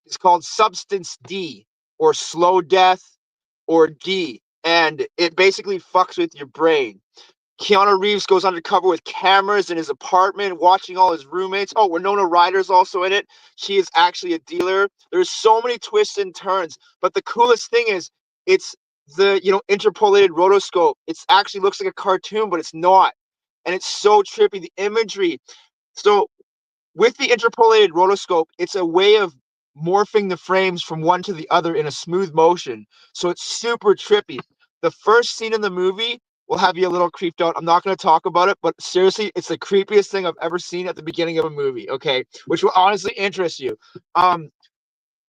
S8: is called Substance D, or slow death, or D. And it basically fucks with your brain. Keanu Reeves goes undercover with cameras in his apartment, watching all his roommates. Oh, Winona Ryder's also in it. She is actually a dealer. There's so many twists and turns. But the coolest thing is, it's the interpolated rotoscope. It actually looks like a cartoon, but it's not, and it's so trippy. The imagery. So with the interpolated rotoscope, it's a way of morphing the frames from one to the other in a smooth motion. So it's super trippy. The first scene in the movie will have you a little creeped out. I'm not going to talk about it, but seriously, it's the creepiest thing I've ever seen at the beginning of a movie, okay? Which will honestly interest you.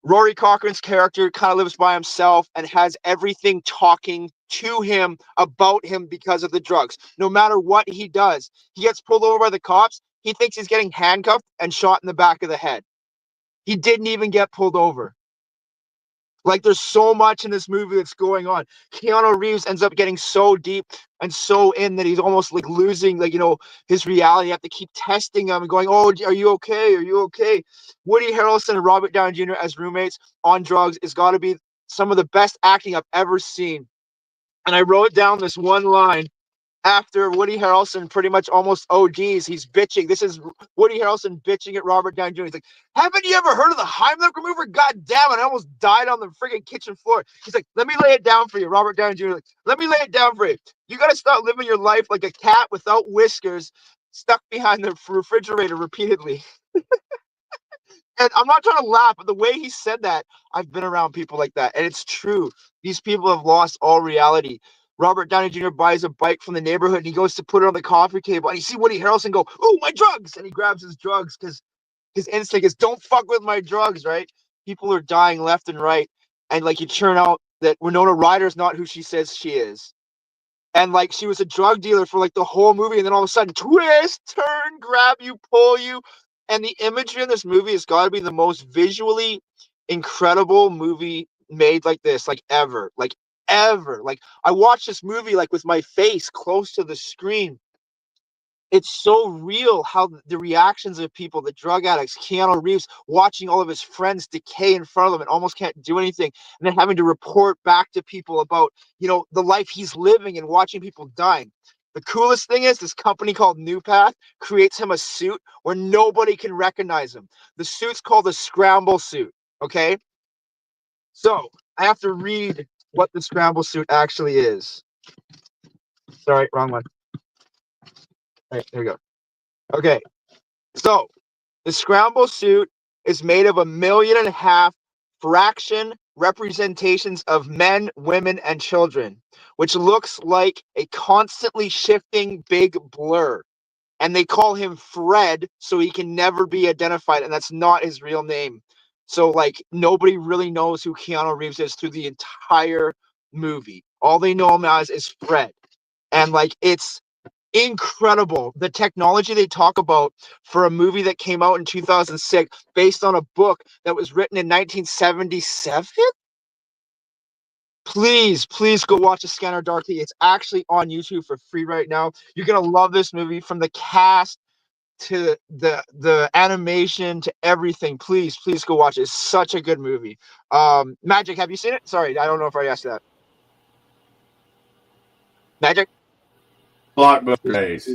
S8: Rory Cochrane's character kind of lives by himself and has everything talking to him about him because of the drugs. No matter what he does, he gets pulled over by the cops. He thinks he's getting handcuffed and shot in the back of the head. He didn't even get pulled over. Like, there's so much in this movie that's going on. Keanu Reeves ends up getting so deep and so in that he's almost like losing, like, his reality. You have to keep testing him and going, oh, are you okay? Are you okay? Woody Harrelson and Robert Downey Jr. as roommates on drugs has got to be some of the best acting I've ever seen. And I wrote down this one line after Woody Harrelson pretty much almost ODs. He's bitching. This is Woody Harrelson bitching at Robert Downey Jr. He's like, haven't you ever heard of the Heimlich remover? God damn it, I almost died on the friggin' kitchen floor. He's like, let me lay it down for you. Robert Downey Jr. like, let me lay it down for you. You got to start living your life like a cat without whiskers stuck behind the refrigerator repeatedly. And I'm not trying to laugh, but the way he said that, I've been around people like that. And it's true. These people have lost all reality. Robert Downey Jr. buys a bike from the neighborhood and he goes to put it on the coffee table. And you see Woody Harrelson go, "Ooh, my drugs!" And he grabs his drugs because his instinct is, don't fuck with my drugs, right? People are dying left and right. And like, you turn out that Winona Ryder's not who she says she is. And like, she was a drug dealer for like the whole movie. And then all of a sudden, twist, turn, grab you, pull you. And the imagery in this movie has got to be the most visually incredible movie made like this, like ever. Like, ever. Like, I watched this movie like with my face close to the screen. It's so real how the reactions of people, the drug addicts, Keanu Reeves, watching all of his friends decay in front of him and almost can't do anything, and then having to report back to people about, the life he's living and watching people dying. The coolest thing is this company called New Path creates him a suit where nobody can recognize him. The suit's called a scramble suit, okay? So I have to read what the scramble suit actually is. Sorry, wrong one. All right, there we go. Okay, so the scramble suit is made of 1.5 million fraction representations of men, women, and children, which looks like a constantly shifting big blur. And they call him Fred so he can never be identified, and that's not his real name. So, like, nobody really knows who Keanu Reeves is through the entire movie. All they know him as is Fred. And, like, it's incredible the technology they talk about for a movie that came out in 2006 based on a book that was written in 1977. Please go watch A Scanner Darkly. It's actually on YouTube for free right now. You're gonna love this movie, from the cast to the animation to everything. Please go watch it. It's such a good movie. Magik, have you seen it? Sorry, I don't know if I asked that. Magik?
S10: Blockbuster days.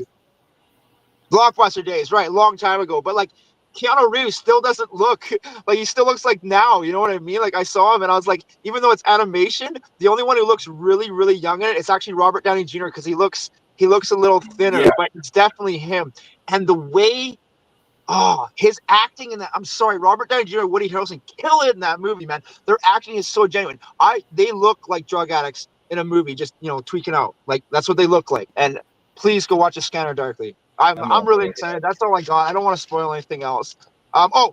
S8: Blockbuster days, right? Long time ago. But like, Keanu Reeves still doesn't look like, he still looks like now. You know what I mean? Like, I saw him and I was like, even though it's animation, the only one who looks really, really young in it is actually Robert Downey Jr. because he looks a little thinner,
S10: Yeah.
S8: but it's definitely him. And the way, his acting in that, I'm sorry, Robert Downey Jr. and Woody Harrelson kill it in that movie, man. Their acting is so genuine. They look like drug addicts in a movie, just, tweaking out. Like, that's what they look like. And please go watch A Scanner Darkly. I'm really excited. That's all I got. I don't want to spoil anything else.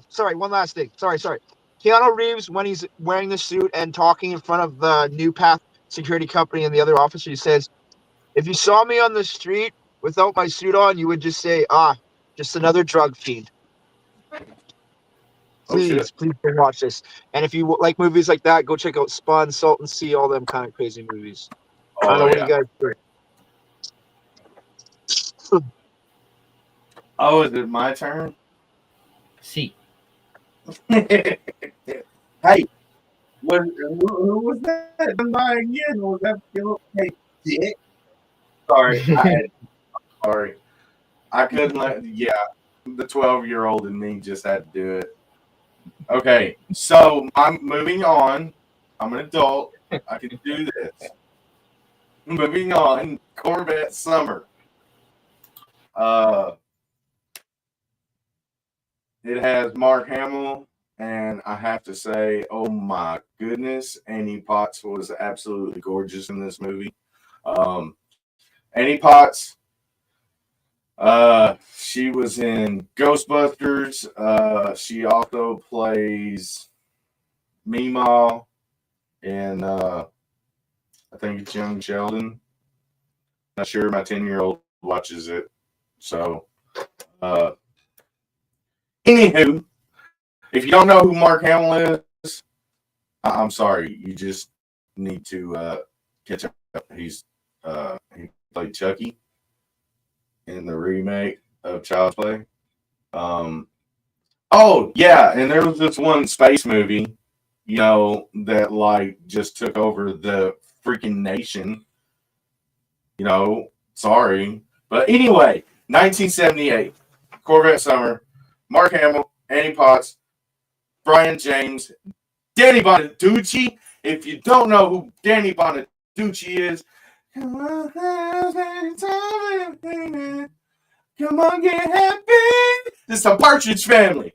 S8: Sorry, one last thing. Sorry. Keanu Reeves, when he's wearing the suit and talking in front of the New Path security company and the other officer, he says, "If you saw me on the street without my suit on, you would just say, just another drug fiend." Please go watch this. And if you like movies like that, go check out Spun, Salt and Sea, all them kind of crazy movies. I don't know what you guys think.
S10: Oh, is it my turn?
S7: See.
S10: Hey, who was that? Somebody again? Was that Philip? Hey, dick. Sorry, sorry. I couldn't let. Yeah, the 12-year-old in me just had to do it. Okay, so I'm moving on. I'm an adult. I can do this. Moving on, Corvette Summer. It has Mark Hamill, and I have to say, oh my goodness, Annie Potts was absolutely gorgeous in this movie. Annie Potts, she was in Ghostbusters. She also plays Meemaw in, I think it's Young Sheldon. Not sure, my 10-year-old watches it. So, anywho, if you don't know who Mark Hamill is, I'm sorry. You just need to catch up. He played Chucky in the remake of Child's Play. Oh yeah, and there was this one space movie, that like just took over the freaking nation. Sorry, but anyway, 1978, Corvette Summer, Mark Hamill, Annie Potts, Brian James, Danny Bonaducci. If you don't know who Danny Bonaducci is, come on, get happy. This is a Partridge Family.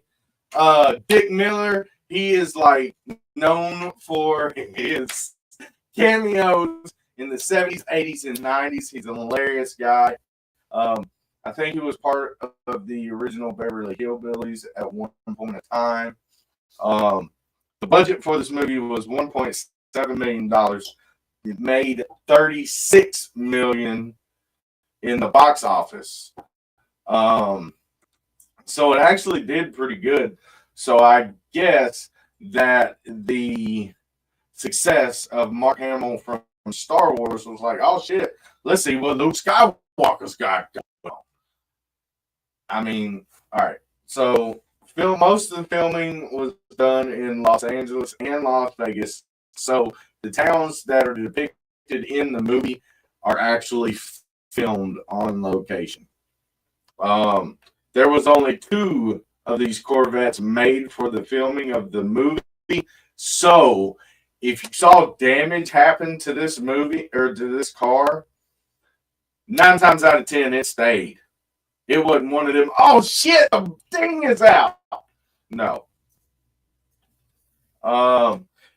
S10: Dick Miller, he is like known for his cameos in the 70s, 80s, and 90s. He's a hilarious guy. I think he was part of the original Beverly Hillbillies at one point in time. The budget for this movie was $1.7 million. It made $36 million in the box office. So it actually did pretty good. So I guess that the success of Mark Hamill from Star Wars was like, oh shit, let's see what Luke Skywalker's got going on. I mean, all right. So most of the filming was done in Los Angeles and Las Vegas. So the towns that are depicted in the movie are actually filmed on location. There was only 2 of these Corvettes made for the filming of the movie. So if you saw damage happen to this movie or to this car, 9 times out of 10, it stayed. It wasn't one of them, oh shit, the thing is out. No.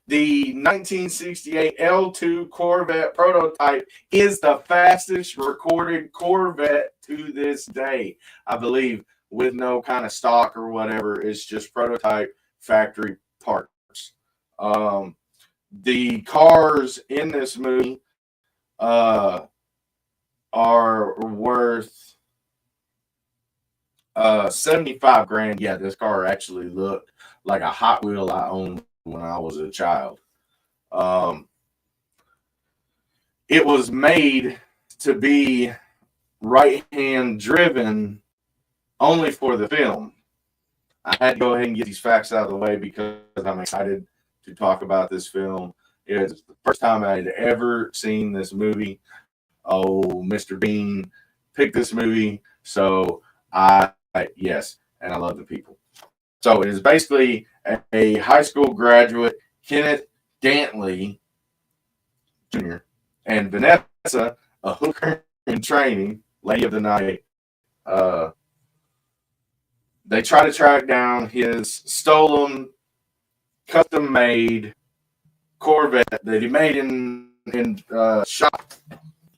S10: The 1968 L2 Corvette prototype is the fastest recorded Corvette to this day. I believe with no kind of stock or whatever. It's just prototype factory parts. The cars in this movie are worth $75,000. Yeah, this car actually looked like a Hot Wheel I owned when I was a child. It was made to be right-hand driven only for the film. I had to go ahead and get these facts out of the way because I'm excited to talk about this film. It was the first time I had ever seen this movie. Oh, Mr. Bean picked this movie, so yes, and I love the people. So it is basically a high school graduate, Kenneth Dantley Jr., and Vanessa, a hooker in training, lady of the night. They try to track down his stolen, custom-made Corvette that he made in shop.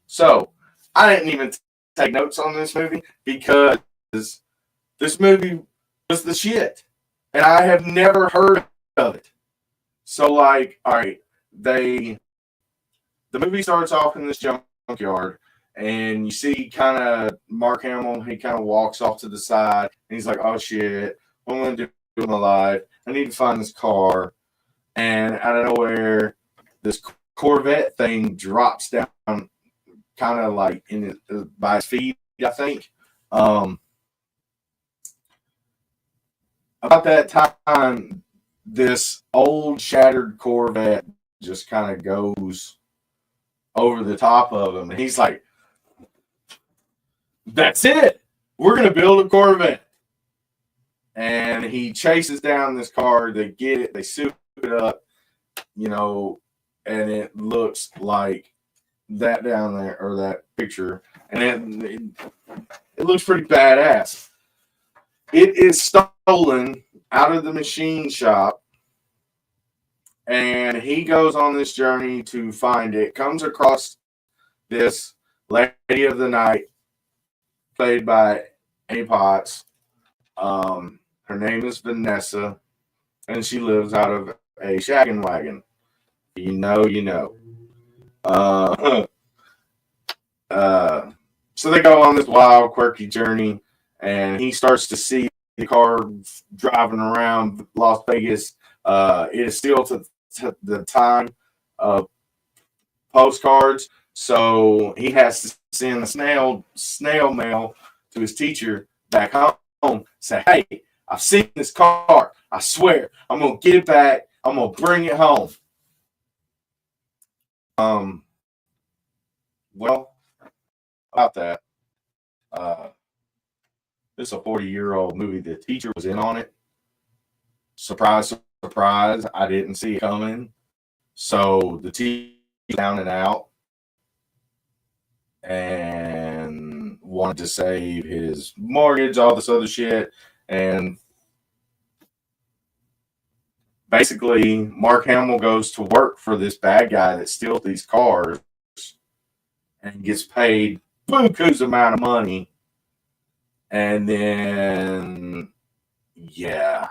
S10: So I didn't even take notes on this movie because this movie was the shit. And I have never heard of it. So, like, all right, the movie starts off in this junkyard, and you see kind of Mark Hamill, he kind of walks off to the side, and he's like, oh, shit, what am I going to do with my life? I need to find this car. And out of nowhere, this Corvette thing drops down kind of like by his feet, I think. About that time, this old shattered Corvette just kind of goes over the top of him. And he's like, that's it. We're going to build a Corvette. And he chases down this car. They get it. They soup it up. and it looks like that down there, or that picture, and it looks pretty badass. It is stolen out of the machine shop, and he goes on this journey to find it. Comes across this lady of the night, played by Amy Potts. Her name is Vanessa, and she lives out of a shaggin' wagon. You know, you know. So they go on this wild, quirky journey, and he starts to see the car driving around Las Vegas. It is still to the time of postcards, so he has to send a snail mail to his teacher back home. Say, hey, I've seen this car. I swear, I'm gonna get it back. I'm gonna bring it home. Well, about that, this is a 40-year-old movie. The teacher was in on it. Surprise, surprise! I didn't see it coming. So the teacher down and out, and wanted to save his mortgage, all this other shit, and basically Mark Hamill goes to work for this bad guy that steals these cars and gets paid buku's amount of money. And then, yeah,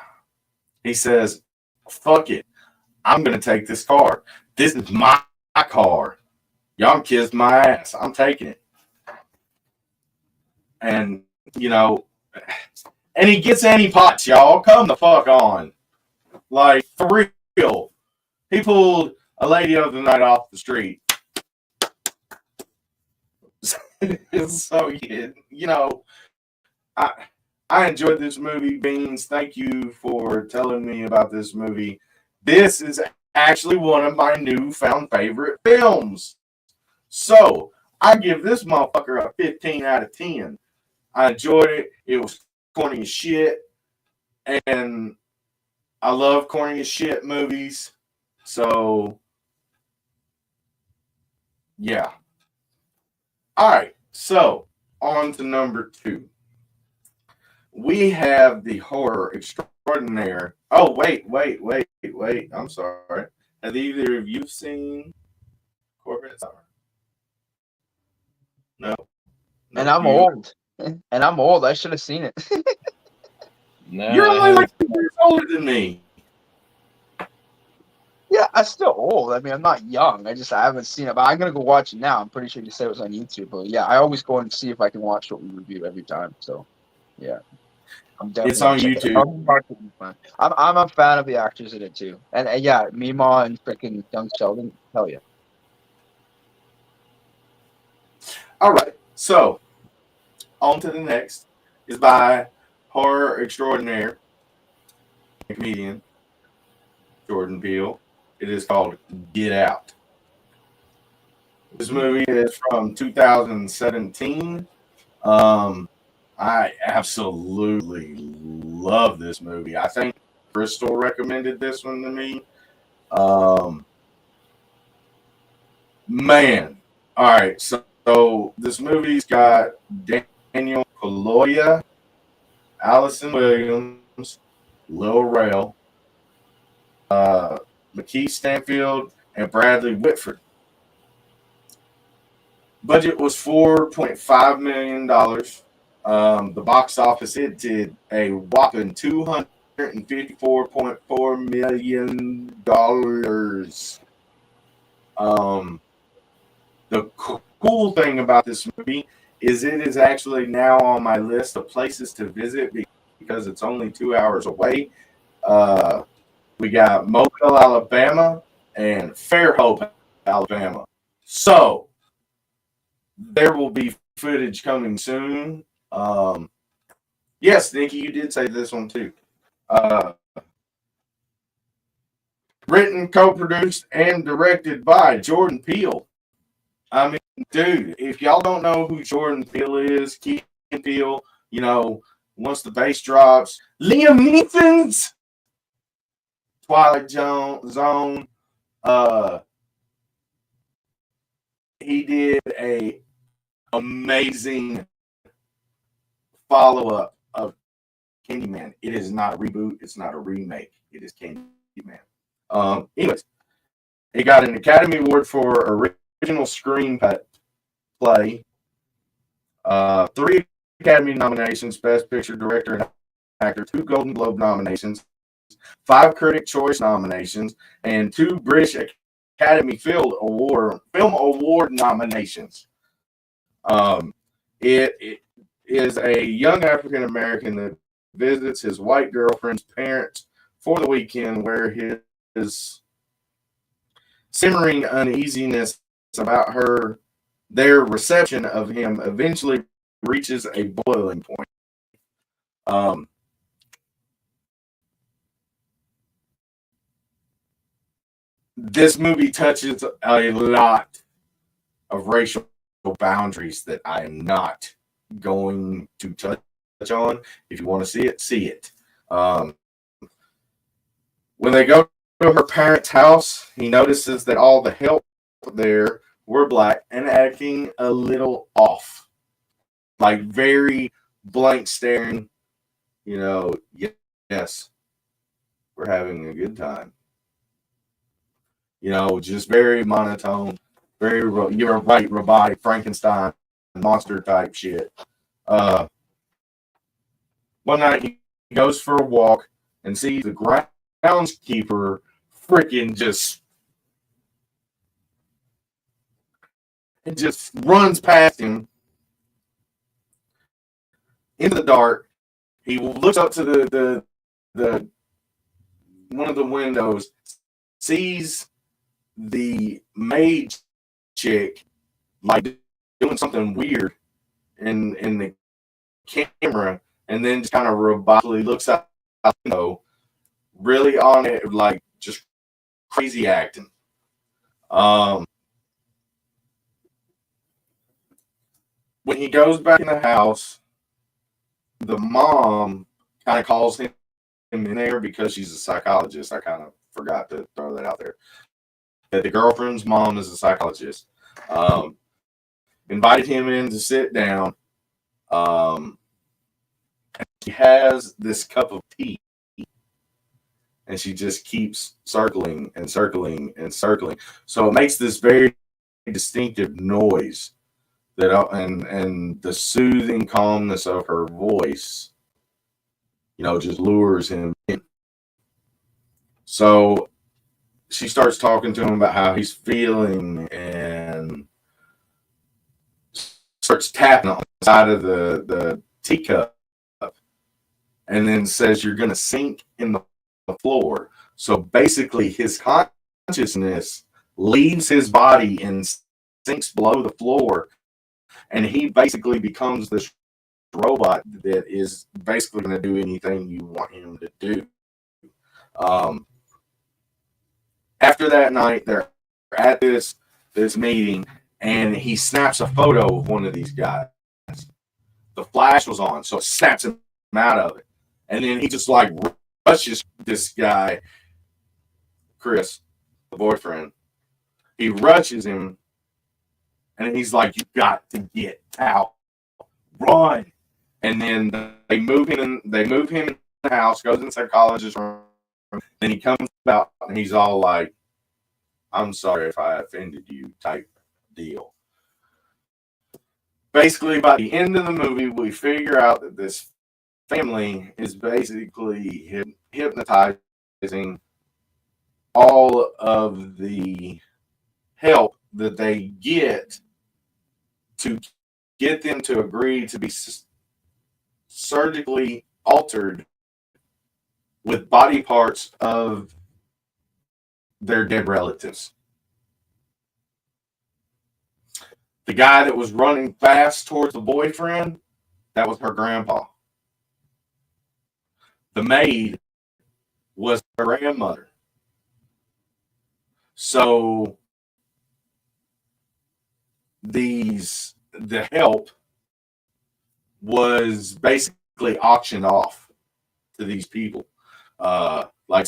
S10: he says, fuck it. I'm going to take this car. This is my car. Y'all kiss my ass. I'm taking it. And, you know, and he gets Annie Potts, y'all. Come the fuck on. Like, for real. He pulled a lady of the night off the street. So, you know, I enjoyed this movie. Beans, thank you for telling me about this movie. This is actually one of my newfound favorite films. So, I give this motherfucker a 15 out of 10. I enjoyed it. It was corny as shit. And I love corny as shit movies. So, yeah. All right. So, on to number 2. We have the horror extraordinaire. Oh, wait. I'm sorry. Have either of you seen Corvette Summer? No.
S8: And I'm old. And I'm old. I should have seen it.
S7: No,
S10: You're only like 2 years older than me.
S8: Yeah, I'm still old. I mean, I'm not young. I haven't seen it. But I'm going to go watch it now. I'm pretty sure you said it was on YouTube. But yeah, I always go and see if I can watch what we review every time. So, yeah.
S10: It's on YouTube.
S8: I'm a fan of the actors in it too. And yeah, Mima and freaking Young Sheldon. Hell yeah.
S10: All right. So, on to the next is by horror extraordinaire comedian Jordan Peele. It is called Get Out. This movie is from 2017. I absolutely love this movie. I think Crystal recommended this one to me. Man. All right. So this movie's got Daniel Kaluuya, Allison Williams, Lil Rel, McKee Stanfield, and Bradley Whitford. Budget was $4.5 million. The box office, it did a whopping $254.4 million. The cool thing about this movie is it is actually now on my list of places to visit because it's only 2 hours away. We got Mobile, Alabama, and Fairhope, Alabama. So there will be footage coming soon. Yes, Nikki, you did say this one too. Written, co-produced, and directed by Jordan Peele. I mean, dude, if y'all don't know who Jordan Peele is, Key and Peele, you know, once the bass drops, Liam Neeson's Twilight Zone, he did a amazing follow-up of Candyman. It is not a reboot. It's not a remake. It is Candyman. Anyways, it got an Academy Award for original screenplay. 3 Academy nominations: Best Picture, Director, and Actor. 2 Golden Globe nominations. 5 Critic Choice nominations, and 2 British Academy Film Award nominations. It is a young African American that visits his white girlfriend's parents for the weekend, where his simmering uneasiness about their reception of him eventually reaches a boiling point. This movie touches a lot of racial boundaries that I am not going to touch on. If you want to see it, see it. When they go to her parents' house, he notices that all the help there were black and acting a little off. Like very blank staring, yes, we're having a good time. Just very monotone, very, you're right, robotic, Frankenstein, monster type shit. One night he goes for a walk and sees the groundskeeper freaking just runs past him into the dark. He looks up to the one of the windows, sees the maid chick like doing something weird in the camera, and then just kind of robotically looks out the window, really on it, like just crazy acting. When he goes back in the house, the mom kind of calls him in there because she's a psychologist. I kind of forgot to throw that out there. That the girlfriend's mom is a psychologist. Invited him in to sit down. And she has this cup of tea, and she just keeps circling and circling and circling. So it makes this very distinctive noise and the soothing calmness of her voice, just lures him in. So she starts talking to him about how he's feeling and starts tapping on the side of the teacup, and then says, "You're going to sink in the floor." So basically his consciousness leaves his body and sinks below the floor, and he basically becomes this robot that is basically going to do anything you want him to do. After that night, they're at this meeting, and he snaps a photo of one of these guys. The flash was on, so it snaps him out of it. And then he just like rushes this guy, Chris, the boyfriend. He rushes him, and he's like, "You got to get out, run!" And then they move him in the house, goes in the psychologist's room. Then he comes out and he's all like, "I'm sorry if I offended you," type deal. Basically, by the end of the movie, we figure out that this family is basically hypnotizing all of the help that they get to get them to agree to be surgically altered with body parts of their dead relatives. The guy that was running fast towards the boyfriend, that was her grandpa. The maid was her grandmother. So the help was basically auctioned off to these people. Like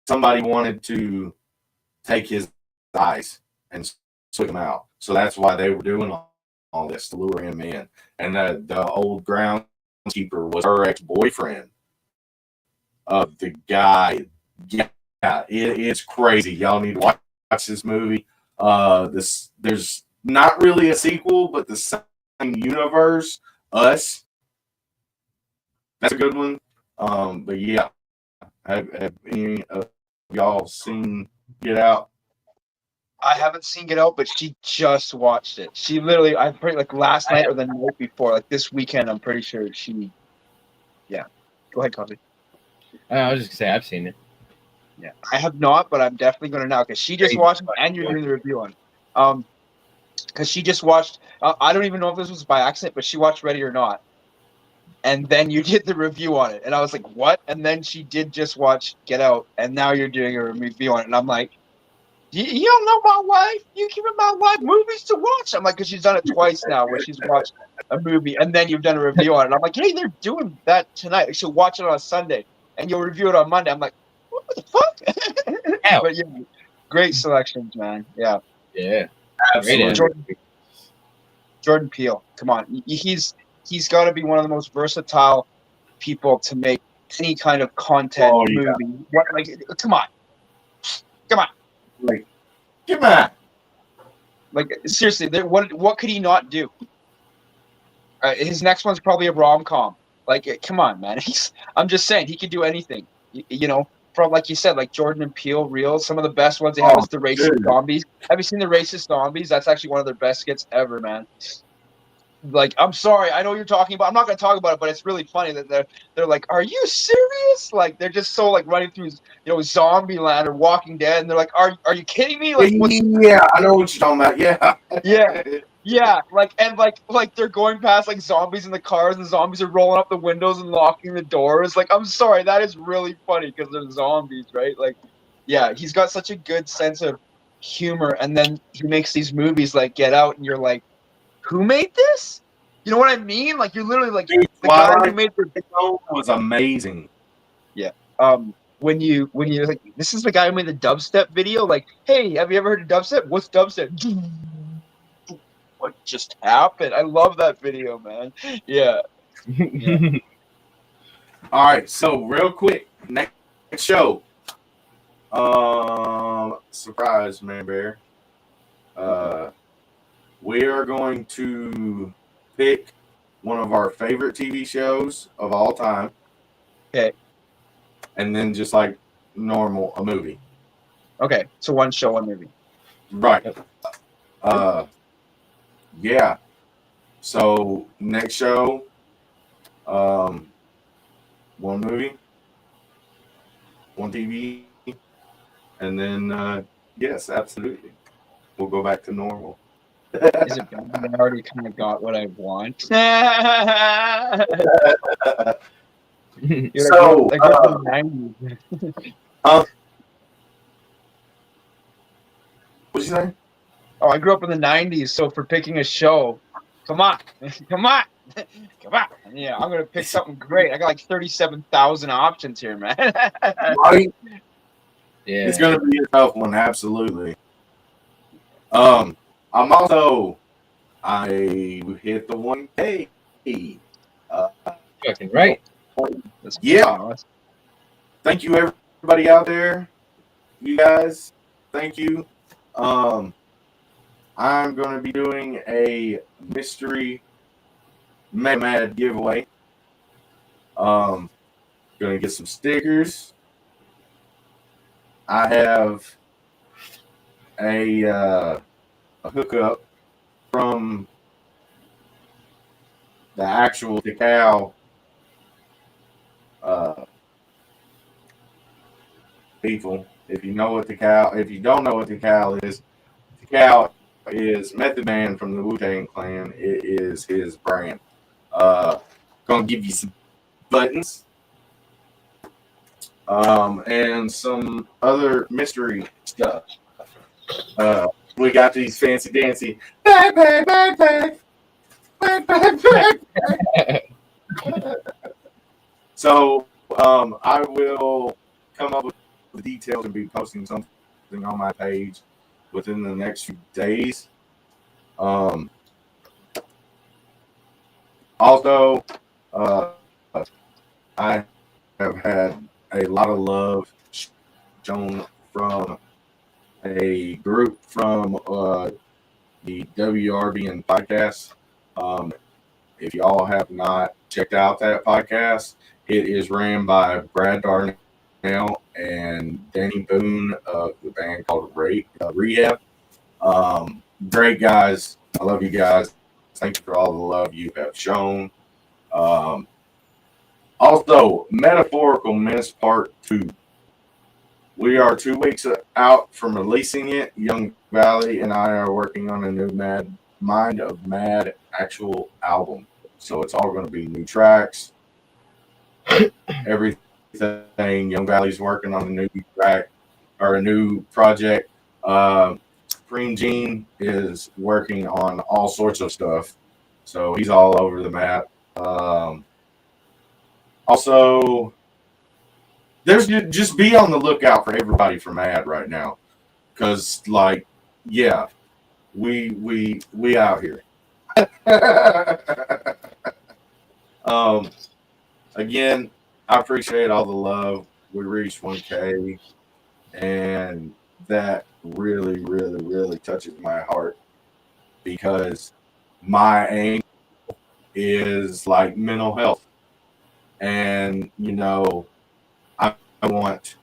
S10: somebody wanted to take his eyes and switch them out. So that's why they were doing all this to lure him in. And the old groundskeeper was her ex-boyfriend of the guy. Yeah, it's crazy. Y'all need to watch this movie. There's not really a sequel, but the same universe, Us. That's a good one. But yeah, have any of y'all seen Get Out?
S8: I haven't seen Get Out, but she just watched it. She literally, I'm pretty like last night or the night before, like this weekend. I'm pretty sure she. Yeah, go ahead, Coffee.
S7: I was just gonna say I've seen it.
S8: Yeah, I have not, but I'm definitely going to now because she just watched it and you're doing the review on. Because she just watched. I don't even know if this was by accident, but she watched Ready or Not, and then you did the review on it, and I was like, what? And then she did just watch Get Out, and now you're doing a review on it, and I'm like. You don't know my wife. You giving my wife movies to watch. I'm like, because she's done it twice now, where she's watched a movie and then you've done a review on it. I'm like, hey, they're doing that tonight. She'll watch it on a Sunday and you'll review it on Monday. I'm like, what the fuck? But yeah, great selections, man. Yeah,
S7: yeah,
S8: absolutely. Jordan Peele, come on, he's got to be one of the most versatile people to make any kind of content movie. What, like, come on.
S10: Like, come on.
S8: Like, seriously, what could he not do? His next one's probably a rom-com. Like, come on, man. I'm just saying, he could do anything. You know, from, like you said, like Jordan and Peele reels. Some of the best ones they have is the Racist Zombies. Have you seen the Racist Zombies? That's actually one of their best skits ever, man. Like, I'm sorry, I know what you're talking about. I'm not going to talk about it, but it's really funny that they're like, are you serious? Like, they're just so, like, running through, Zombie Land or Walking Dead, and they're like, are you kidding me? Like,
S10: yeah, I know what you're talking about.
S8: Yeah, like they're going past, like, zombies in the cars, and the zombies are rolling up the windows and locking the doors. Like, I'm sorry, that is really funny because they're zombies, right? Like, yeah, he's got such a good sense of humor, and then he makes these movies like Get Out, and you're like, who made this? You know what I mean? Like, you're literally like, the guy who made the
S10: was amazing.
S8: Yeah. When you're like, this is the guy who made the dubstep video. Like, hey, have you ever heard of dubstep? What's dubstep? What just happened? I love that video, man. Yeah.
S10: All right, so real quick, next show. Surprise, Man Bear. We are going to pick one of our favorite TV shows of all time.
S8: Okay.
S10: And then just like normal, a movie.
S8: Okay, so one show, one movie.
S10: Right. Yeah. So next show, one movie, one TV, and then yes, absolutely, we'll go back to normal.
S8: Is it bad that I already kind of got what I want?
S10: So, what'd you say?
S8: Oh, I grew up in the 90s, so for picking a show, come on. Yeah, I'm going to pick something great. I got like 37,000 options here, man.
S10: Right?
S7: Yeah.
S10: It's going to be a tough one, absolutely. I'm also, I hit the 1K.
S7: Fucking right.
S10: Yeah. Thank you, everybody out there. You guys, thank you. I'm going to be doing a mystery Mad giveaway. Going to get some stickers. I have a hookup from the actual cacao people. If you know what if you don't know what cacao is Method Man from the Wu-Tang Clan. It is his brand. Gonna give you some buttons, and some other mystery stuff. We got these fancy dancy backpack. So I will come up with the details and be posting something on my page within the next few days. Um, also, uh, I have had a lot of love shown from a group from the WRBN podcast. Um, if y'all have not checked out that podcast, it is ran by Brad Darnell and Danny Boone of the band called Rehab. Great guys. I love you guys. Thank you for all the love you have shown. Um, Also, Metaphorical Mist Part 2. We are 2 weeks out from releasing it. Young Valley and I are working on a new Mind of Mad actual album. So it's all going to be new tracks, everything. Young Valley's working on a new track or a new project. Cream Gene is working on all sorts of stuff. So he's all over the map. Also, there's just be on the lookout for everybody from Mad right now, because yeah, we out here. Again, I appreciate all the love. We reached 1K, and that really, really, really touches my heart, because my aim is like mental health, and I want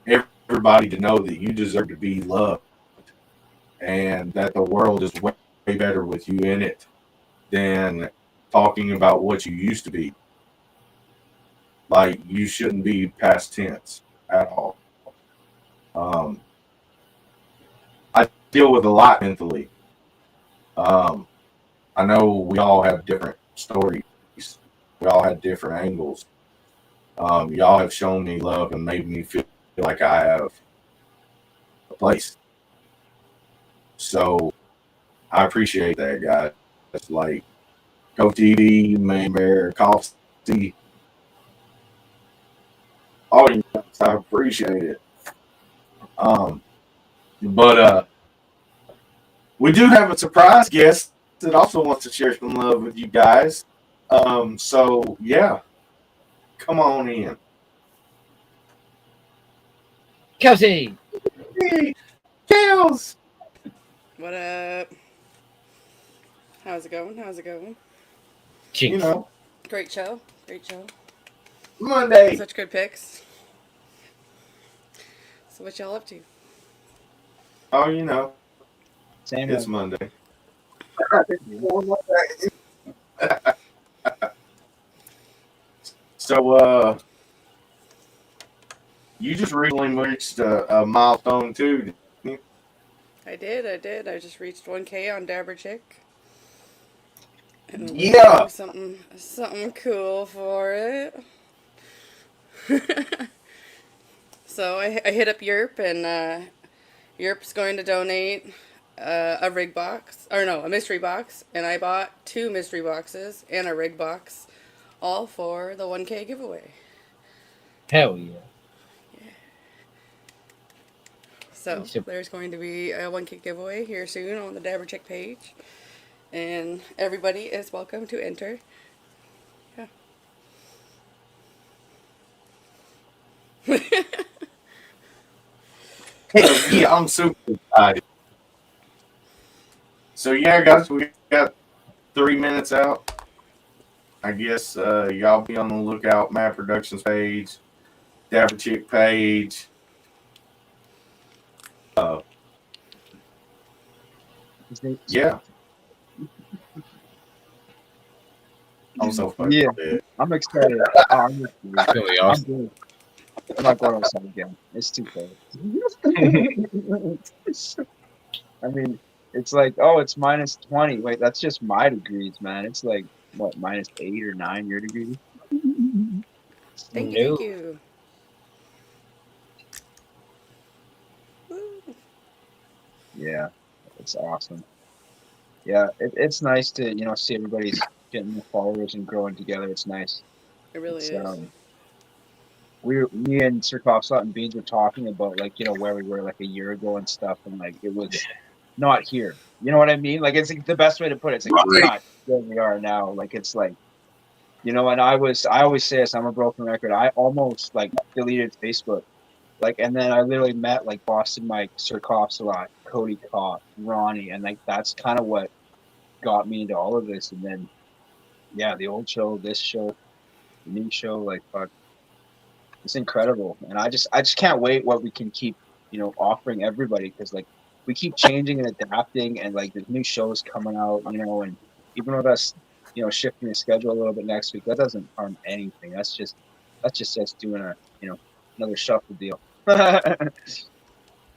S10: everybody to know that you deserve to be loved, and that the world is way better with you in it than talking about what you used to be. Like, you shouldn't be past tense at all. I deal with a lot mentally. I know we all have different stories. We all have different angles. Y'all have shown me love and made me feel like I have a place. So I appreciate that, guys. It's like Cove-TV, Man Bear, Coughs Alot. All you guys, I appreciate it. But we do have a surprise guest that also wants to share some love with you guys. So yeah, come on in.
S7: Kelsey.
S10: Hey, Kels.
S12: What up? How's it going? How's it going?
S10: You know,
S12: Great show. Great show.
S10: Monday.
S12: Such good picks. So what y'all up to?
S10: Oh, you know,
S8: Same
S10: it's
S8: as
S10: Monday. So, you just recently reached a milestone too, didn't you?
S12: I did. I just reached 1K on Dabber Chick. And we're
S10: Yeah.
S12: gonna do something cool for it. So I hit up Yerp, and Yerp's going to donate a rig box, or no, a mystery box, and I bought 2 mystery boxes and a rig box, all for the 1K giveaway.
S7: Hell yeah.
S12: So there's going to be a 1K giveaway here soon on the Dabber Chick page, and everybody is welcome to enter. Yeah.
S10: Yeah, I'm super excited. So yeah, guys, we got 3 minutes out. I guess y'all be on the lookout. Matt Productions page, Dabber Chick page. Yeah. I'm so fucking dead.
S8: I'm excited. I'm
S7: Really awesome.
S8: good. I'm not going outside again. It's too cold. I mean, it's like, oh, it's minus 20. Wait, that's just my degrees, man. It's like, what, minus 8 or 9 your degrees?
S12: Thank you,
S7: No.
S12: thank you.
S8: Yeah, it's awesome. Yeah, it's nice to, see everybody's getting the followers and growing together. It's nice.
S12: It really
S8: It's,
S12: is.
S8: me and Sir Coughs Alot and Beans were talking about, like, where we were like a year ago and stuff, and like it was not here. You know what I mean? Like it's like, the best way to put it. It's like it's not where we are now. Like it's like, you know. And I always say this. I'm a broken record. I almost like deleted Facebook. Like, and then I literally met like Boston Mike, Sir Coughs Alot, Cody Koff, Ronnie, and like that's kind of what got me into all of this. And then, yeah, the old show, this show, the new show, like fuck, it's incredible. And I just can't wait what we can keep, offering everybody, because like we keep changing and adapting, and like there's new shows coming out, and even with us, shifting the schedule a little bit next week, that doesn't harm anything. That's just us doing a, another shuffle deal.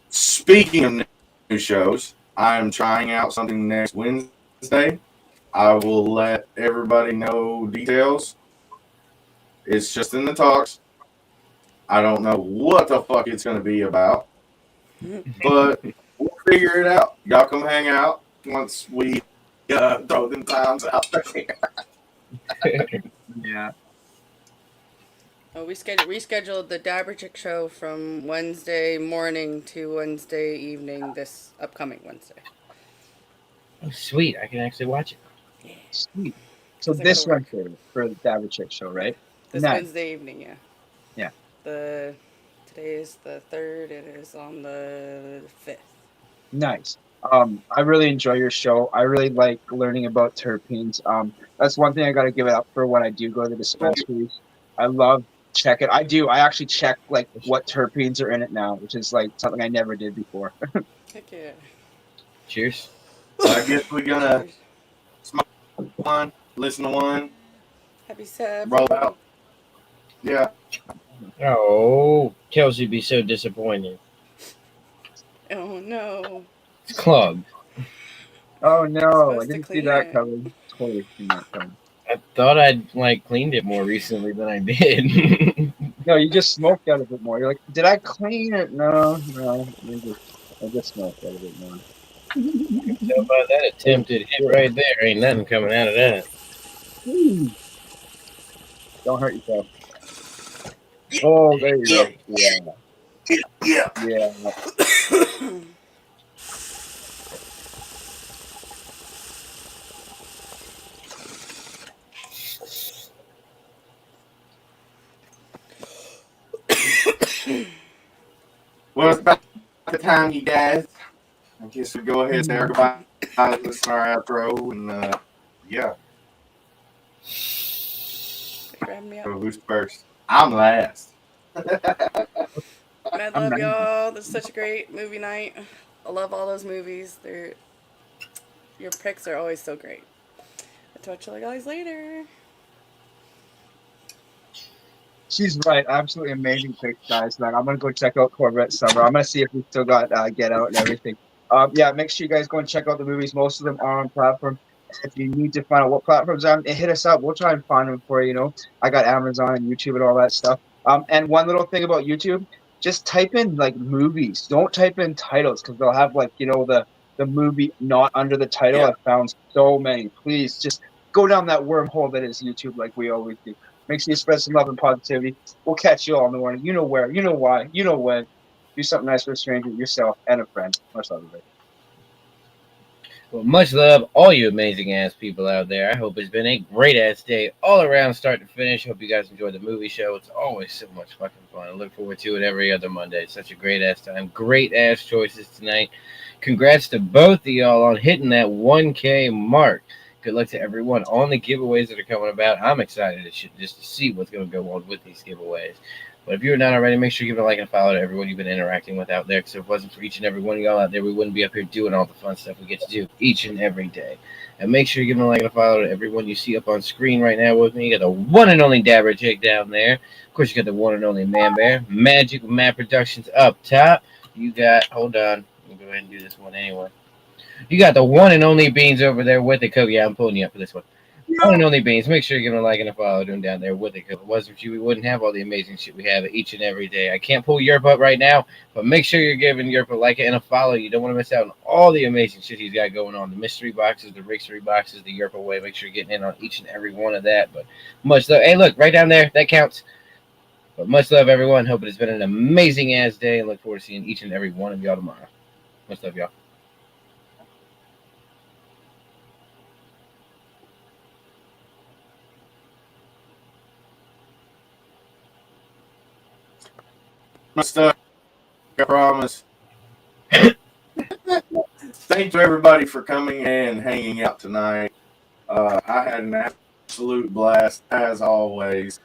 S10: Speaking of new shows, I'm trying out something next Wednesday. I will let everybody know details. It's just in the talks. I don't know what the fuck it's going to be about, but we'll figure it out. Y'all come hang out once we throw them times out there.
S8: Yeah.
S12: Oh, we rescheduled the Daberchick show from Wednesday morning to Wednesday evening this upcoming Wednesday.
S7: Oh, sweet. I can actually watch it.
S8: Sweet. So this Wednesday for the Daberchick show, right?
S12: This Wednesday evening, yeah.
S8: Yeah.
S12: Today is the 3rd. It is on the 5th.
S8: Nice. I really enjoy your show. I really like learning about terpenes. That's one thing I got to give it up for when I do go to the dispensaries. I love checking. I actually check like what terpenes are in it now, which is like something I never did before.
S12: Heck yeah.
S7: Cheers.
S10: So I guess we're gonna smoke one, listen to one,
S12: Happy Sab.
S10: roll out. Yeah.
S7: Oh, Kelsey be so disappointed.
S12: Oh no.
S7: It's clogged.
S8: Oh no, I
S12: to
S8: didn't see
S12: clean
S8: that
S12: it.
S8: coming. Totally seen that coming.
S7: I thought I'd like cleaned it more recently than I did.
S8: No, you just smoked out of it more. You're like, did I clean it? No. I just smoked out of it more.
S7: So by that attempted hit right there, ain't nothing coming out of that.
S8: Don't hurt yourself. Oh, there you go. Yeah. Yeah.
S10: Well, it's about the time, you guys. I guess we go ahead and say our goodbye. Listen to our outro, and yeah.
S12: Grab me up.
S10: So who's first? I'm last.
S12: I love y'all. This is such a great movie night. I love all those movies. Your picks are always so great. I'll talk to you guys later.
S8: She's right. Absolutely amazing picks, guys. Like, I'm gonna go check out Corvette Summer. I'm gonna see if we still got Get Out and everything. Yeah, make sure you guys go and check out the movies. Most of them are on platform. If you need to find out what platforms are on, hit us up. We'll try and find them for you. I got Amazon and YouTube and all that stuff. And one little thing about YouTube, just type in like movies. Don't type in titles, because they'll have like the movie not under the title.
S10: Yeah.
S8: I've found so many. Please just go down that wormhole that is YouTube, like we always do. Make sure you spread some love and positivity. We'll catch you all in the morning. You know where, you know why, you know when. Do something nice for a stranger, yourself, and a friend. Much love, everybody.
S7: Well, much love, all you amazing ass people out there. I hope it's been a great ass day all around, start to finish. Hope you guys enjoyed the movie show. It's always so much fucking fun. I look forward to it every other Monday. It's such a great ass time. Great ass choices tonight. Congrats to both of y'all on hitting that 1K mark. Good luck to everyone on the giveaways that are coming about. I'm excited just to see what's going to go on with these giveaways. But if you're not already, make sure you give a like and a follow to everyone you've been interacting with out there. Because if it wasn't for each and every one of y'all out there, we wouldn't be up here doing all the fun stuff we get to do each and every day. And make sure you give a like and a follow to everyone you see up on screen right now with me. You got the one and only Dabber Chick down there. Of course, you got the one and only Man Bear. Magik with Matt Productions up top. You got, hold on. We'll go ahead and do this one anyway. You got the one and only Beans over there with the Kobe. Yeah, I'm pulling you up for this one. One and only Beans. Make sure you give them a like and a follow to him down there with it. If it wasn't for you, we wouldn't have all the amazing shit we have each and every day. I can't pull Yerp up right now, but make sure you're giving Yerp a like and a follow. You don't want to miss out on all the amazing shit he's got going on. The mystery boxes, the Rickstery boxes, the Yerp away. Make sure you're getting in on each and every one of that. But much love. Hey, look, right down there. That counts. But much love, everyone. Hope it has been an amazing ass day, and look forward to seeing each and every one of y'all tomorrow. Much love, y'all.
S10: stuff. I promise. Thanks to everybody for coming and hanging out tonight. I had an absolute blast as always.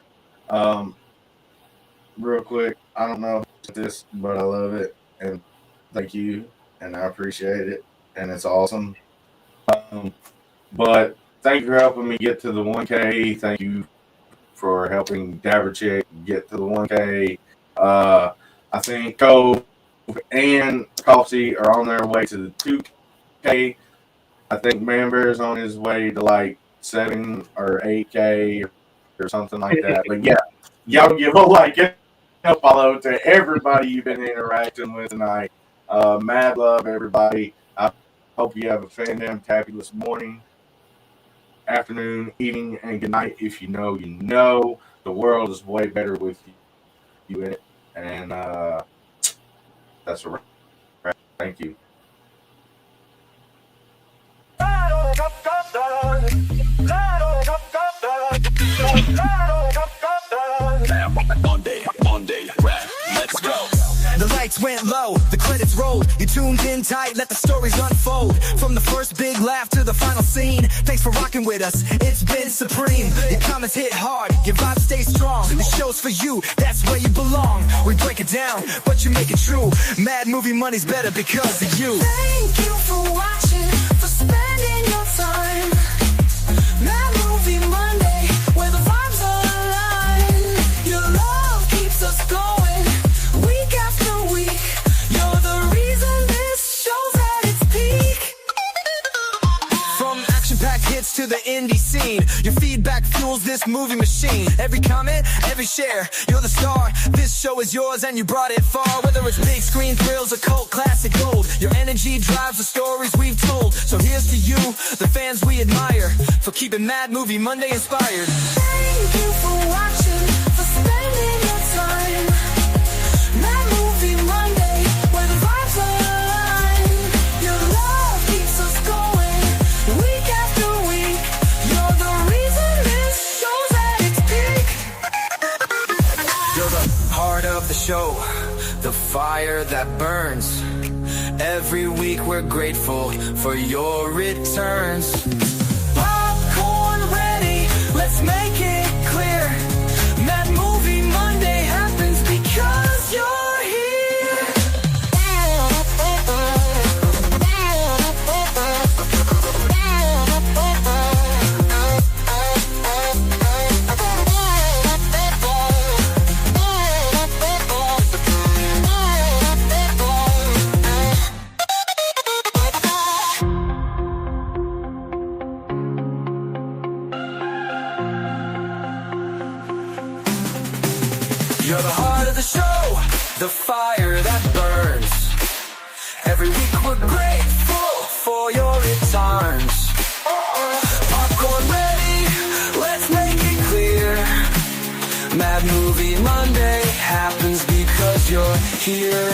S10: Real quick, I don't know this, but I love it, and thank you, and I appreciate it, and it's awesome. But thank you for helping me get to the 1K. Thank you for helping Dabber Chick get to the 1K. I think Cove and Coughs are on their way to the 2K. I think Man Bear is on his way to like 7 or 8K or something like that. But yeah, y'all give a like and a follow to everybody you've been interacting with tonight. Mad love, everybody. I hope you have a fantabulous morning, afternoon, evening, and good night. If you know, you know. The world is way better with you in it. And that's a wrap. Thank you.
S6: Monday, rap, let's go. The lights went low, the credits rolled. You tuned in tight, let the stories unfold. From the first big laugh to the final scene. Thanks for rocking with us, it's been supreme. Your comments hit hard, your vibe stays strong. The show's for you, that's where you belong. We break it down, but you make it true. Mad Movie Money's better because of you.
S9: Thank you for watching, for spending your time. Mad Movie Monday, where the vibes align. Your love keeps us going, week after week. You're the reason this show's at its peak.
S6: From action-packed hits to the indie scene, your feedback fuels this movie machine. Every comment, every share, you're the star. This show is yours and you brought it far. Whether it's big screen thrills or cult classic gold, your energy drives the stories we've told. So here's to you, the fans we admire, for keeping Mad Movie Monday inspired.
S9: Thank you for watching, for spending your time. Mad Movie Monday, where the vibes align. Your love keeps us going, week after week. You're the reason this show's at its peak.
S6: You're the heart of the show, the fire that burns. Every week we're grateful for your returns.
S9: Popcorn ready, let's make it clear. Mad Movie Monday happens because you're here.
S6: You're the heart of the show, the fire that burns. Every week we're grateful for your returns. Popcorn ready, let's make it clear. Mad Movie Monday happens because you're here.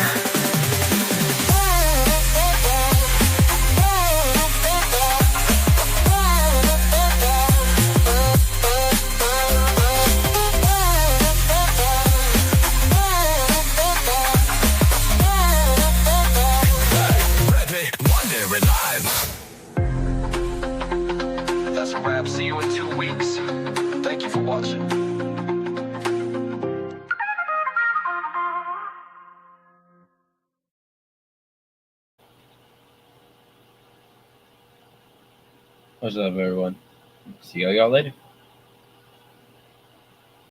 S5: That's a wrap. See you in 2 weeks. Thank you for watching.
S7: What's up, everyone? See y'all later.